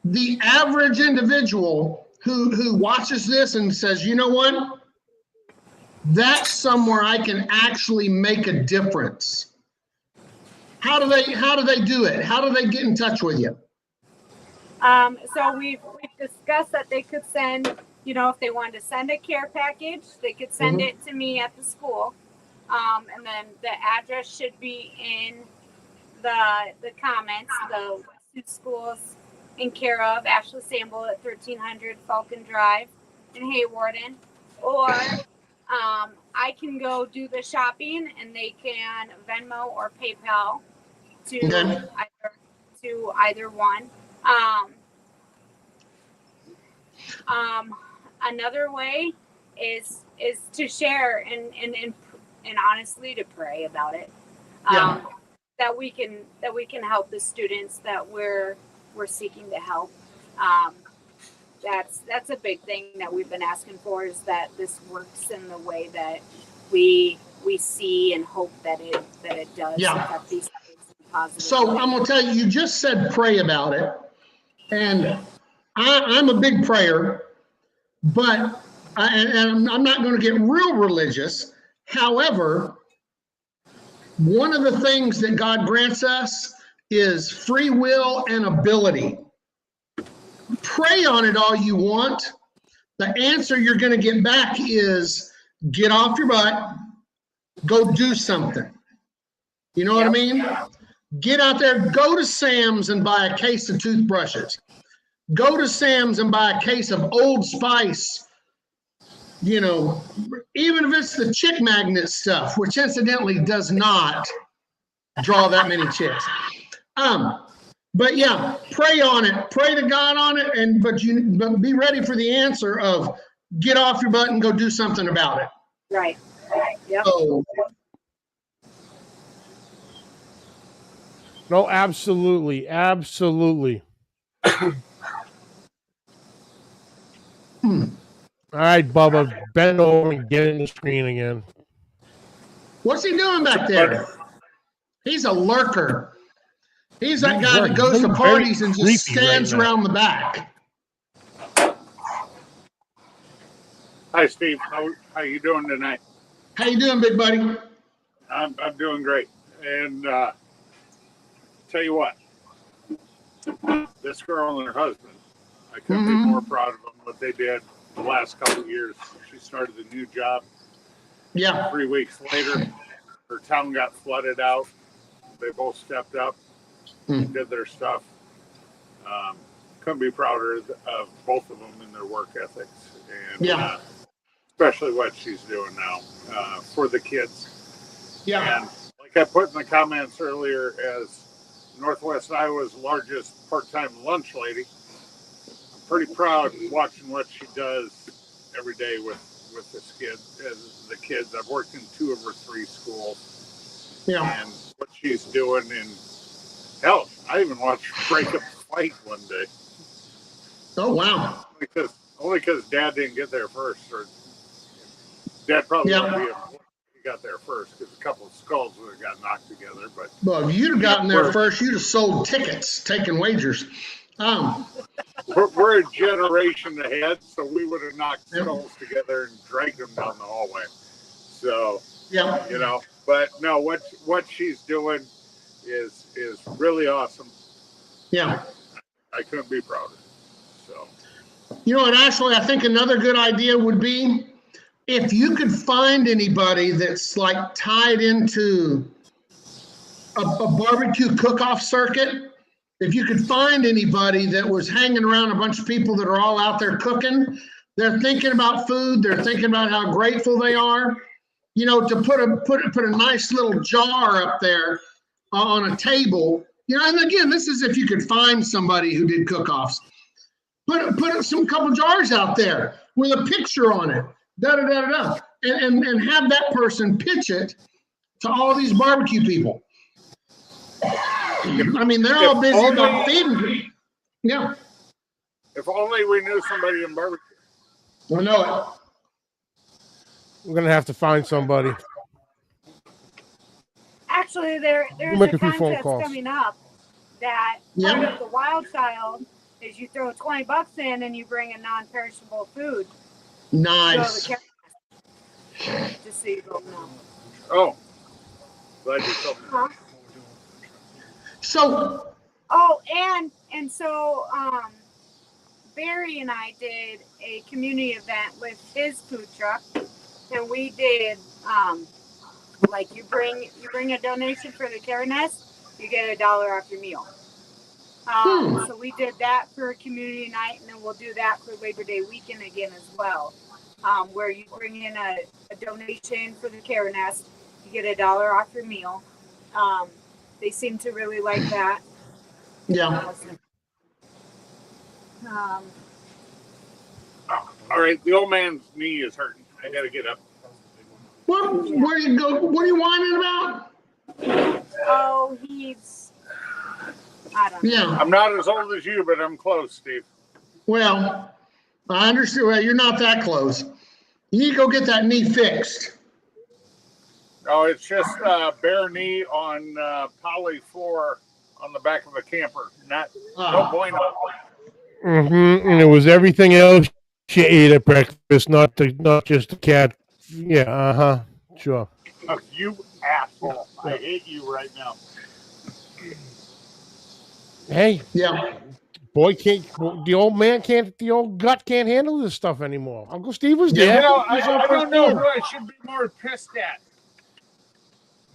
the average individual who watches this and says, you know what? That's somewhere I can actually make a difference. How do they do it? How do they get in touch with you? So we've discussed that they could send, if they wanted to send a care package, they could send it to me at the school. And then the address should be in the comments. The Westwood Schools in care of Ashley Sample at 1300 Falcon Drive in Haywarden. Or I can go do the shopping and they can Venmo or PayPal to either one. Another way is to share and honestly to pray about it. That we can help the students that we're seeking to help. That's a big thing that we've been asking for, is that this works in the way that we see and hope that it does. Affect these kids in a positive So way. I'm gonna tell you, you just said pray about it, and I'm a big prayer, but and I'm not going to get real religious. However, one of the things that God grants us is free will and ability. Pray on it all you want. The answer you're going to get back is get off your butt, go do something. You know what I mean? Get out there, go to Sam's and buy a case of toothbrushes. Go to Sam's and buy a case of Old Spice, even if it's the chick magnet stuff, which incidentally does not draw that many chicks. But yeah, pray on it, pray to God on it, but be ready for the answer of get off your butt and go do something about it. Right. Yep. So, No, absolutely. All right, Bubba, bend over and get in the screen again. what's he doing back there? He's a lurker. He's that guy that goes to parties and just stands around the back. Hi, Steve. How you doing tonight? How you doing, big buddy? I'm doing great. And tell you what, this girl and her husband, I couldn't be more proud of them, what they did the last couple of years. She started a new job. Yeah. 3 weeks later, her town got flooded out. They both stepped up and did their stuff. Couldn't be prouder of both of them and their work ethics. And especially what she's doing now for the kids. Yeah. And like I put in the comments earlier, as Northwest Iowa's largest part-time lunch lady, I'm pretty proud watching what she does every day with the kids. I've worked in 2 of her 3 schools. Yeah. And what she's doing, and hell, I even watched her break up a fight one day. Oh wow. Only because Dad didn't get there first. That probably Yeah. would be if you got there first, because a couple of skulls would have got knocked together. But Well, if you'd have gotten there first, you'd have sold tickets, taken wagers. we're a generation ahead, so we would have knocked skulls together and dragged them down the hallway. So, Yeah. you know, but no, what she's doing is really awesome. Yeah. I couldn't be prouder. So, You know what, Ashley, I think another good idea would be if you could find anybody that's like tied into a barbecue cook-off circuit, if you could find anybody that was hanging around a bunch of people that are all out there cooking, they're thinking about food, they're thinking about how grateful they are, you know, to put a nice little jar up there on a table, you know, and again, this is if you could find somebody who did cook-offs. Put some couple jars out there with a picture on it, and have that person pitch it to all these barbecue people. I mean, they're all busy about feeding. Yeah, if only we knew somebody in barbecue. I know it. We're gonna have to find somebody. Actually, there's Make a a few phone contest calls. coming up that Yeah. part of the Wild Child is you throw $20 in and you bring a non-perishable food. Nice. So just so you don't know. Oh, glad you told me. Huh? So, Oh, and so Barry and I did a community event with his food truck, and we did like you bring a donation for the Care Nest, you get $1 off your meal. So we did that for a community night, and then we'll do that for Labor Day weekend again as well, where you bring in a donation for the Care Nest, you get $1 off your meal. They seem to really like that. yeah. All right, the old man's knee is hurting. I got to get up. Where do you go? What are you whining about? Oh, I don't know. Yeah. I'm not as old as you, but I'm close, Steve. Well, I understand. Well, you're not that close. You need to go get that knee fixed. Oh, it's just bare knee on poly floor on the back of a camper. No bueno. Mm-hmm. And it was everything else she ate at breakfast, not just the cat. Yeah. Sure. Oh, you asshole! I hate you right now. Hey, Yeah. the old gut can't handle this stuff anymore. Uncle Steve was Yeah. there. You know, He was on I first don't know floor. who I should be more pissed at.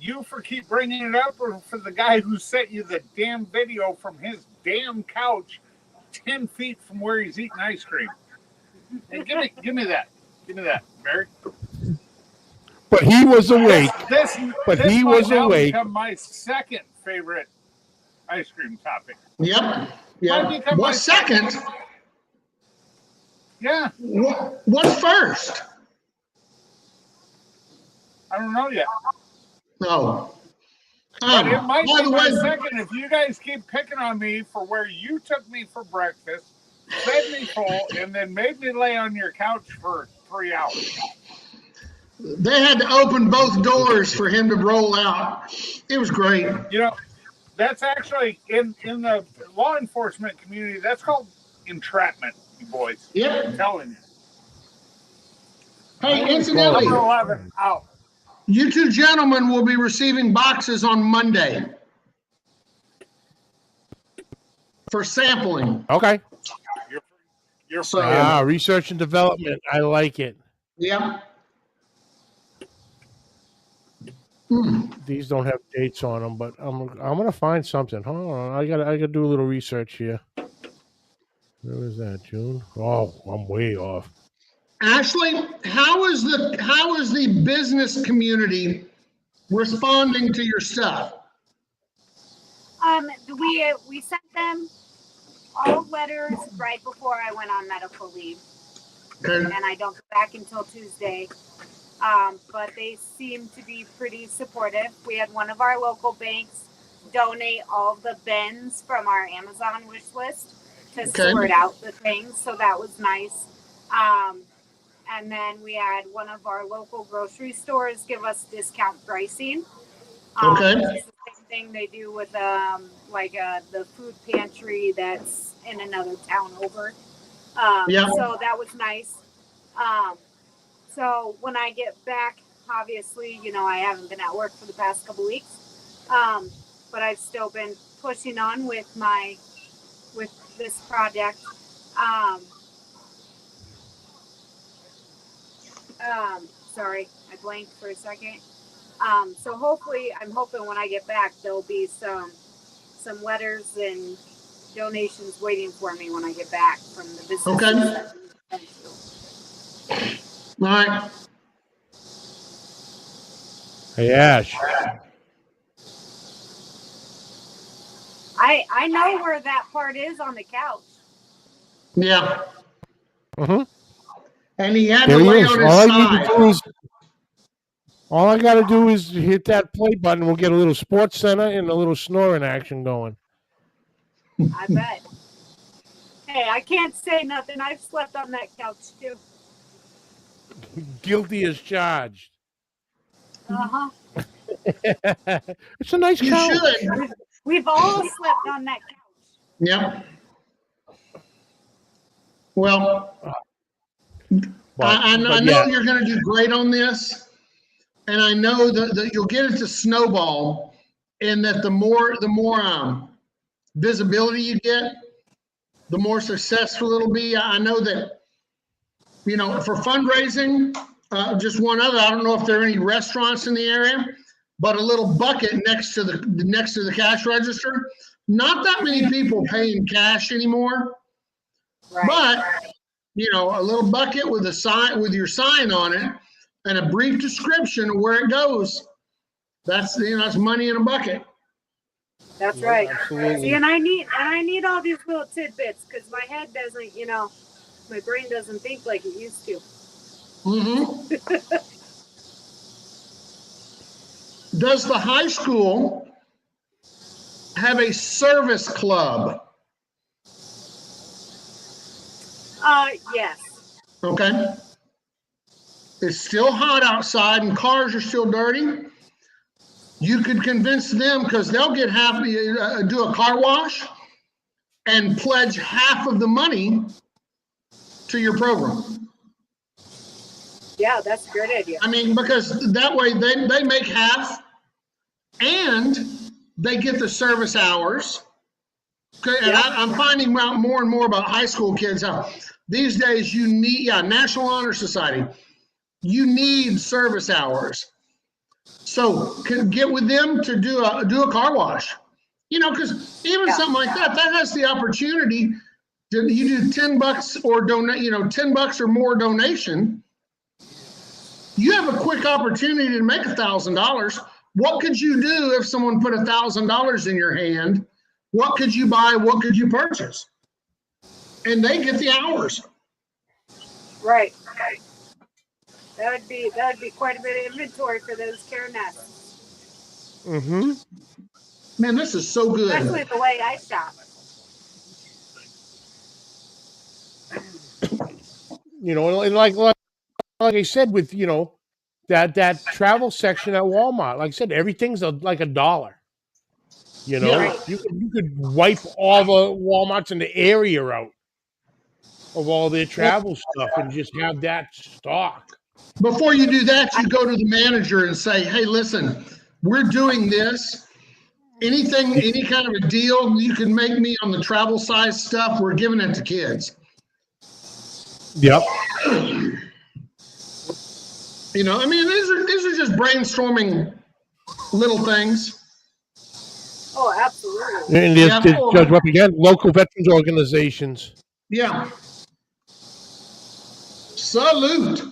You for keep bringing it up, or for the guy who sent you the damn video from his damn couch 10 feet from where he's eating ice cream? Hey, give me that. Give me that, Barry. But he was awake. This He might was now awake. become my second favorite ice cream topping. Yep. Yeah. Might become my What's second? Yeah, What's first? I don't know yet. No. But it might By be the my way, second if you guys keep picking on me for where you took me for breakfast, fed me full, and then made me lay on your couch for 3 hours. they had to open both doors for him to roll out. It was great. You know, that's actually in the law enforcement community, that's called entrapment, you boys. Yep. I'm telling you. Hey, incidentally, Number 11 out. you two gentlemen will be receiving boxes on Monday for sampling. Okay. You're So, Research and development. I like it. yeah. These don't have dates on them, but I'm gonna find something. Hold on, I gotta do a little research here. Where was that? June? Oh, I'm way off. Ashley, how is the business community responding to your stuff? We sent them all letters right before I went on medical leave, Okay. and I don't go back until Tuesday. But they seem to be pretty supportive. We had one of our local banks donate all the bins from our Amazon wish list to sort out the things, so that was nice. And then we had one of our local grocery stores give us discount pricing. Okay. It's the same thing they do with the food pantry that's in another town over. Yeah. So that was nice. So when I get back, obviously, I haven't been at work for the past couple weeks, but I've still been pushing on with this project. Sorry, I blanked for a second. So hopefully, I'm hoping when I get back, there'll be some letters and donations waiting for me when I get back from the business. Okay. All right. Hey, Ash. I know where that part is on the couch. Yeah. Mm-hmm. And he had There to he lay is. on All his I need to side. do is, all I got to do is hit that play button. We'll get a little Sports Center and a little snoring action going. I bet. Hey, I can't say nothing. I've slept on that couch too. Guilty as charged. Uh-huh. It's a nice You couch. should. We've all slept on that couch. Yep. Well, But, I know yeah. you're going to do great on this, and I know that you'll get it to snowball, and that the more visibility you get, the more successful it'll be. I know that, for fundraising, just one other. I don't know if there are any restaurants in the area, but a little bucket next to the cash register. Not that many people pay in cash anymore, Right. but a little bucket with a sign with your sign on it and a brief description of where it goes. That's that's money in a bucket. That's right. Absolutely. See, and I need all these little tidbits because my head doesn't, my brain doesn't think like it used to. Mm-hmm. Does the high school have a service club? Yes. Okay. It's still hot outside and cars are still dirty. You could convince them because they'll get do a car wash and pledge half of the money to your program. Yeah, that's a great idea. I mean, because that way they make half and they get the service hours. Okay, and Yeah. I'm finding out more and more about high school kids how these days you need National Honor Society. You need service hours. So can get with them to do a car wash. Because even something like that has the opportunity to you do $10 or donate, $10 or more donation. You have a quick opportunity to make $1,000. What could you do if someone put $1,000 in your hand? What could you buy? What could you purchase? And they get the hours. Right. That would be quite a bit of inventory for those care nets. Mm-hmm. Man, this is so good. Especially the way I shop. And like I said, with that travel section at Walmart, like I said, everything's like $1. Yeah. You could wipe all the Walmarts in the area out of all their travel stuff and just have that stock. Before you do that, you go to the manager and say, hey, listen, we're doing this. Any kind of a deal you can make me on the travel size stuff, we're giving it to kids. Yep. These are just brainstorming little things. Oh, absolutely. And there's Judge Rupp again, local veterans organizations. Yeah. Salute.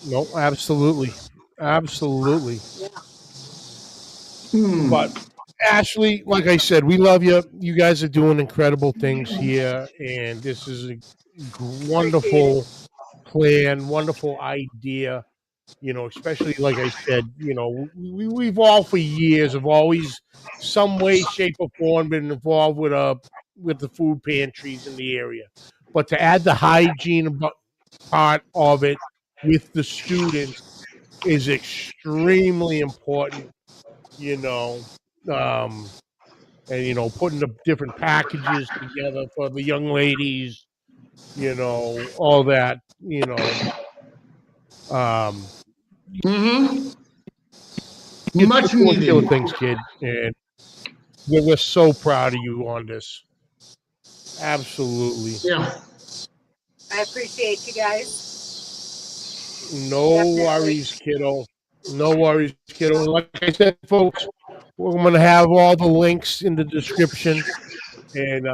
No, absolutely. Absolutely. Yeah. But Ashley, like I said, we love you. You guys are doing incredible things here, and this is a wonderful plan, wonderful idea. Especially like I said, we've all for years have always some way, shape, or form been involved with the food pantries in the area. But to add the hygiene part of it with the students is extremely important, you know. And putting the different packages together for the young ladies, all that, Mm-hmm. you're Much doing killer needed. things, kid, and we're so proud of you on this. Absolutely. Yeah. I appreciate you guys. No Definitely. worries, kiddo. No worries, kiddo. Like I said, folks, we're going to have all the links in the description. And,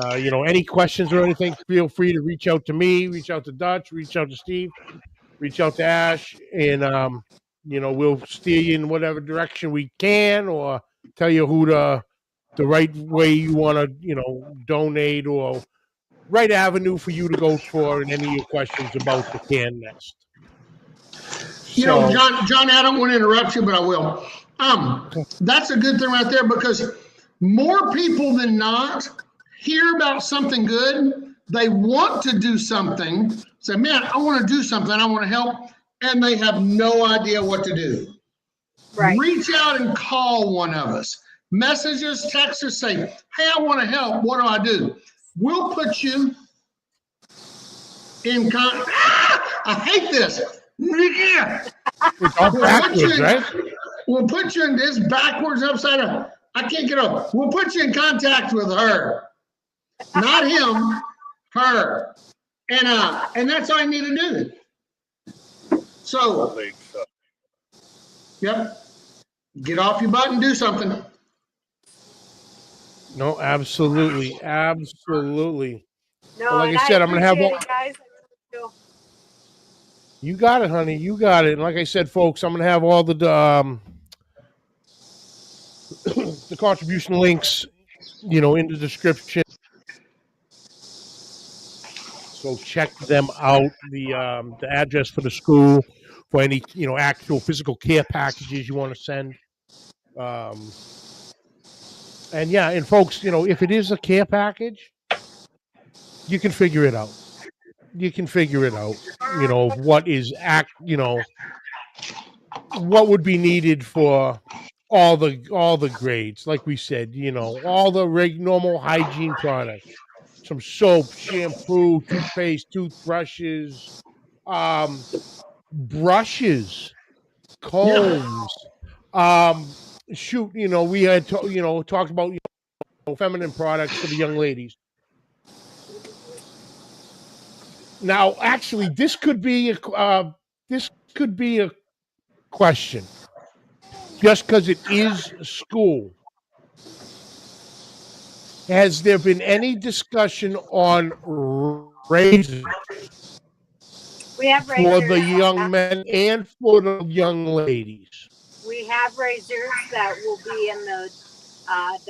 any questions or anything, feel free to reach out to me, reach out to Dutch, reach out to Steve, reach out to Ash, and, we'll steer you in whatever direction we can or tell you who the right way you want to, donate or right avenue for you to go for and any of your questions about the can nest. So, John, I don't want to interrupt you, but I will. That's a good thing right there because more people than not hear about something good. They want to do something. Say, man, I want to do something. I want to help. And they have no idea what to do. Right. Reach out and call one of us. Message us, text us, say, hey, I want to help. What do I do? We'll put you in I hate this. it's all backwards, right? We'll put you in this backwards, upside down. I can't get over. We'll put you in contact with her, not him, her, and that's all you need to do. So, yep, get off your butt and do something. No, absolutely, absolutely. No, Well, like and I said, I'm gonna have appreciate it, guys. I really do. You got it, honey. You got it. And like I said, folks, I'm gonna have all the the contribution links, in the description. So check them out. The address for the school for any actual physical care packages you want to send. And yeah, and folks, if it is a care package, you can figure it out. You can figure it out. What is what would be needed for all the grades, like we said, all the normal hygiene products, some soap, shampoo, toothpaste, toothbrushes, brushes, combs, shoot, we had talked about feminine products for the young ladies. Now, actually, this could be a question. Just because it is school, has there been any discussion on razors We have for razors. the young men and for the young ladies? We have razors that will be in the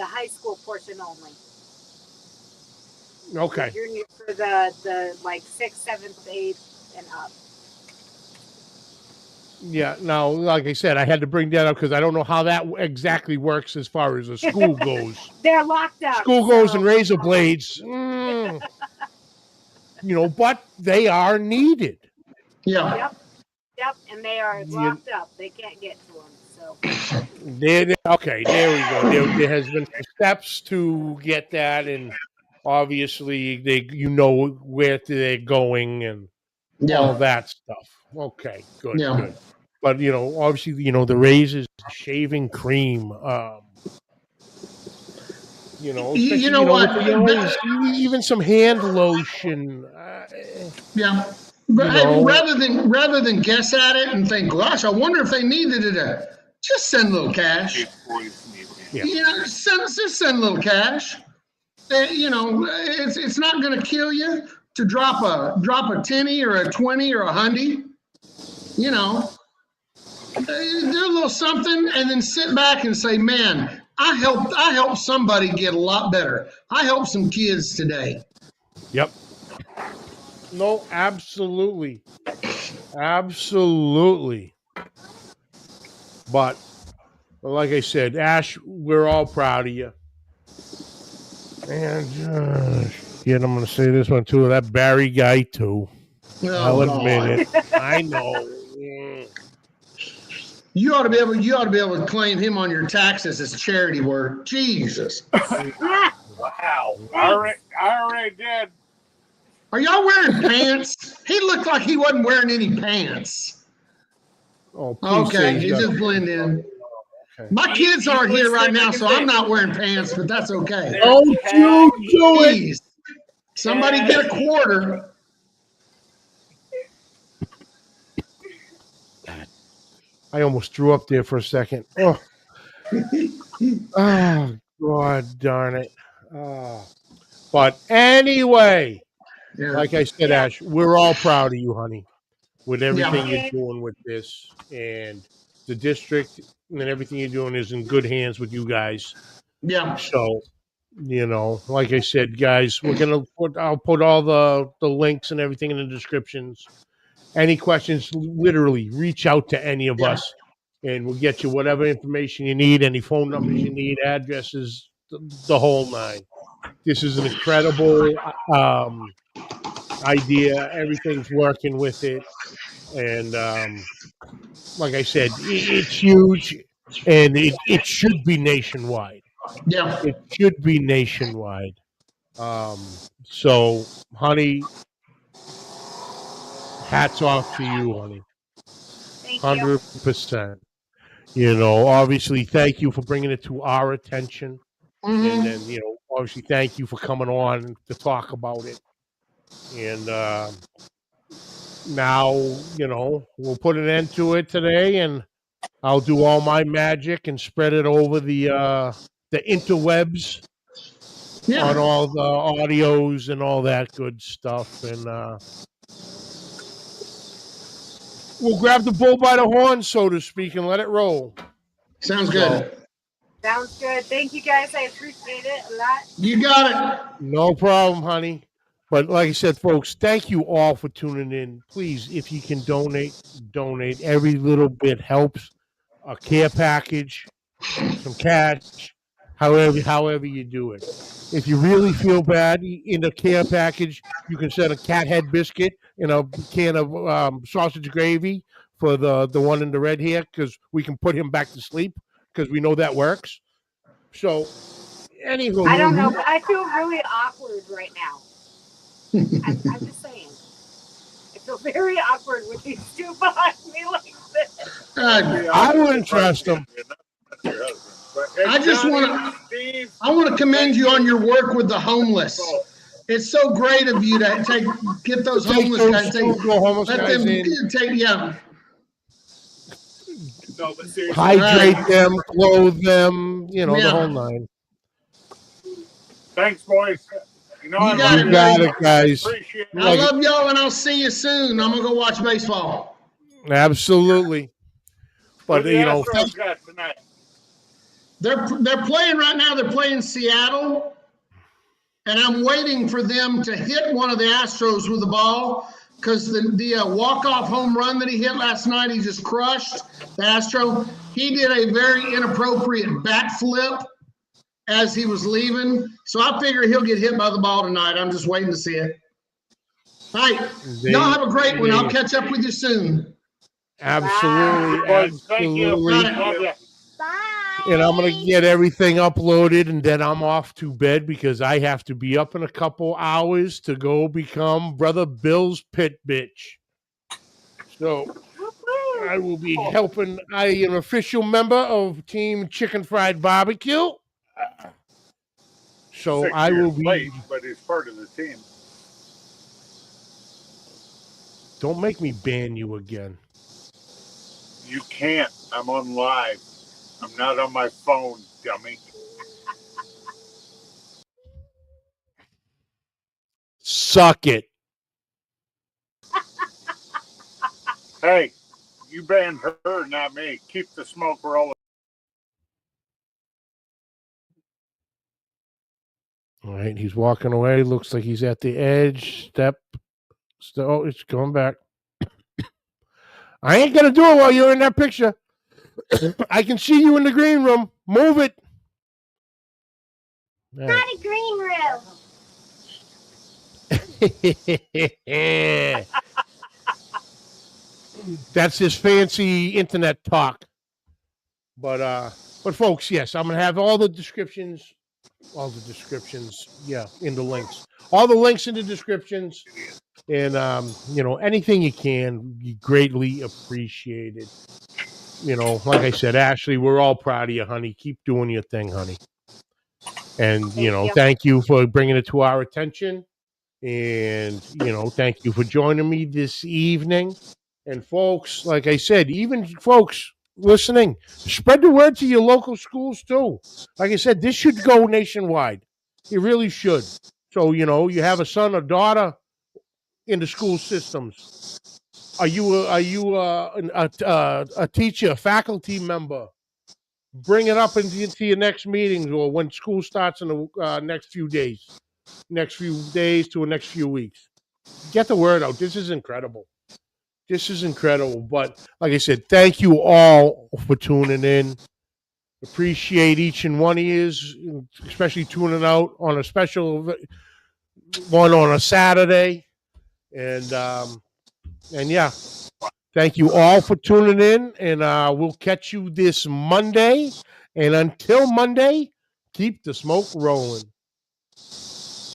high school portion only. Okay. Junior for the like 6th, 7th, 8th, and up. Yeah. Now, like I said, I had to bring that up because I don't know how that exactly works as far as a school goes. They're locked up. School goes and razor blades, but they are needed. Yeah. Yep, and they are locked up. They can't get to them. So. Okay, there we go. There has been some steps to get that, and obviously where they're going and all that stuff. Okay, good, good. But obviously, the razors, shaving cream, even some hand lotion. Yeah. But hey, rather than guess at it and think, gosh, I wonder if they needed it. Just send a little cash. Yeah. Just send a little cash. It's not going to kill you to drop a penny or a 20 or a hundy. Do a little something and then sit back and say, man, I helped somebody get a lot better. I helped some kids today. Yep. No, absolutely. Absolutely. But like I said, Ash, we're all proud of you. And I'm going to say this one too. That Barry guy too. Oh, I'll admit God. it. I know. You ought to be able to claim him on your taxes as charity work. Jesus. Wow. I already did. Are y'all wearing pants? He looked like he wasn't wearing any pants. Oh, please say Okay, he's he got. just blend in. Okay. My kids aren't here right now, so I'm not. not wearing pants, but that's okay. Don't you do it. Jeez. Somebody get a quarter. I almost threw up there for a second. Oh, oh God darn it. Oh. But anyway, Yeah. like I said, Yeah. Ash, we're all proud of you, honey, with everything Yeah. you're doing with this. And the district and everything you're doing is in good hands with you guys. Yeah. So, like I said, guys, I'll put all the links and everything in the descriptions. Any questions, literally reach out to any of Yeah. us and we'll get you whatever information you need, any phone numbers you need, addresses, the whole nine. This is an incredible idea. Everything's working with it. And like I said, it's huge and it should be nationwide. Yeah. It should be nationwide. So, honey, hats off to you, honey. Thank you. 100%. Obviously, thank you for bringing it to our attention. And then, obviously, thank you for coming on to talk about it. And now, we'll put an end to it today, and I'll do all my magic and spread it over the interwebs on all the audios and all that good stuff. And we'll grab the bull by the horn, so to speak, and let it roll. Sounds good. Sounds good. Thank you guys. I appreciate it a lot. You got it. No problem, honey. But like I said, folks, thank you all for tuning in. Please, if you can donate. Every little bit helps. A care package, some cash, however you do it. If you really feel bad in the care package, you can send a cat head biscuit and a can of sausage gravy for the one in the red hair, because we can put him back to sleep, because we know that works. So, anywho, I don't know, but I feel really awkward right now. I'm just saying. I feel very awkward with these two behind me like this. I wouldn't trust him. I just want to commend you on your work with the homeless. It's so great of you to get those homeless guys. Let them take, yeah. No, but seriously. Hydrate them, clothe them, the whole nine. Thanks, boys. You got it, guys. I love y'all, and I'll see you soon. I'm gonna go watch baseball. Absolutely. But Astros got tonight. They're playing right now. They're playing Seattle, and I'm waiting for them to hit one of the Astros with the ball, because the walk-off home run that he hit last night, he just crushed the Astro. He did a very inappropriate bat flip as he was leaving, so I figure he'll get hit by the ball tonight. I'm just waiting to see it. All right, y'all have a great one. I'll catch up with you soon. Absolutely. Thank you. Bye. And I'm going to get everything uploaded, and then I'm off to bed, because I have to be up in a couple hours to go become Brother Bill's pit bitch. So I will be helping. I am an official member of Team Chicken Fried Barbecue. So 6 I will years be late, but he's part of the team. Don't make me ban you again. You can't. I'm on live. I'm not on my phone, dummy. Suck it. Hey, you banned her, not me. Keep the smoke rolling. All right, he's walking away. Looks like he's at the edge. Step. Oh, it's going back. I ain't going to do it while you're in that picture. I can see you in the green room. Move it. Not a green room. that's this fancy internet talk. But folks, yes, I'm gonna have all the descriptions, in the links, all the links in the descriptions, and anything you can, be greatly appreciated. Like I said, Ashley, we're all proud of you, honey. Keep doing your thing, honey. And thank you for bringing it to our attention. And thank you for joining me this evening. And folks, like I said, even folks listening, spread the word to your local schools too. Like I said, this should go nationwide. It really should. So you have a son or daughter in the school systems. Are you a teacher, a faculty member? Bring it up into your next meetings or when school starts in the next few days to the next few weeks. Get the word out. This is incredible. But like I said, thank you all for tuning in. Appreciate each and one of you, especially tuning out on a special one on a Saturday. And yeah, thank you all for tuning in. And we'll catch you this Monday. And until Monday, keep the smoke rolling.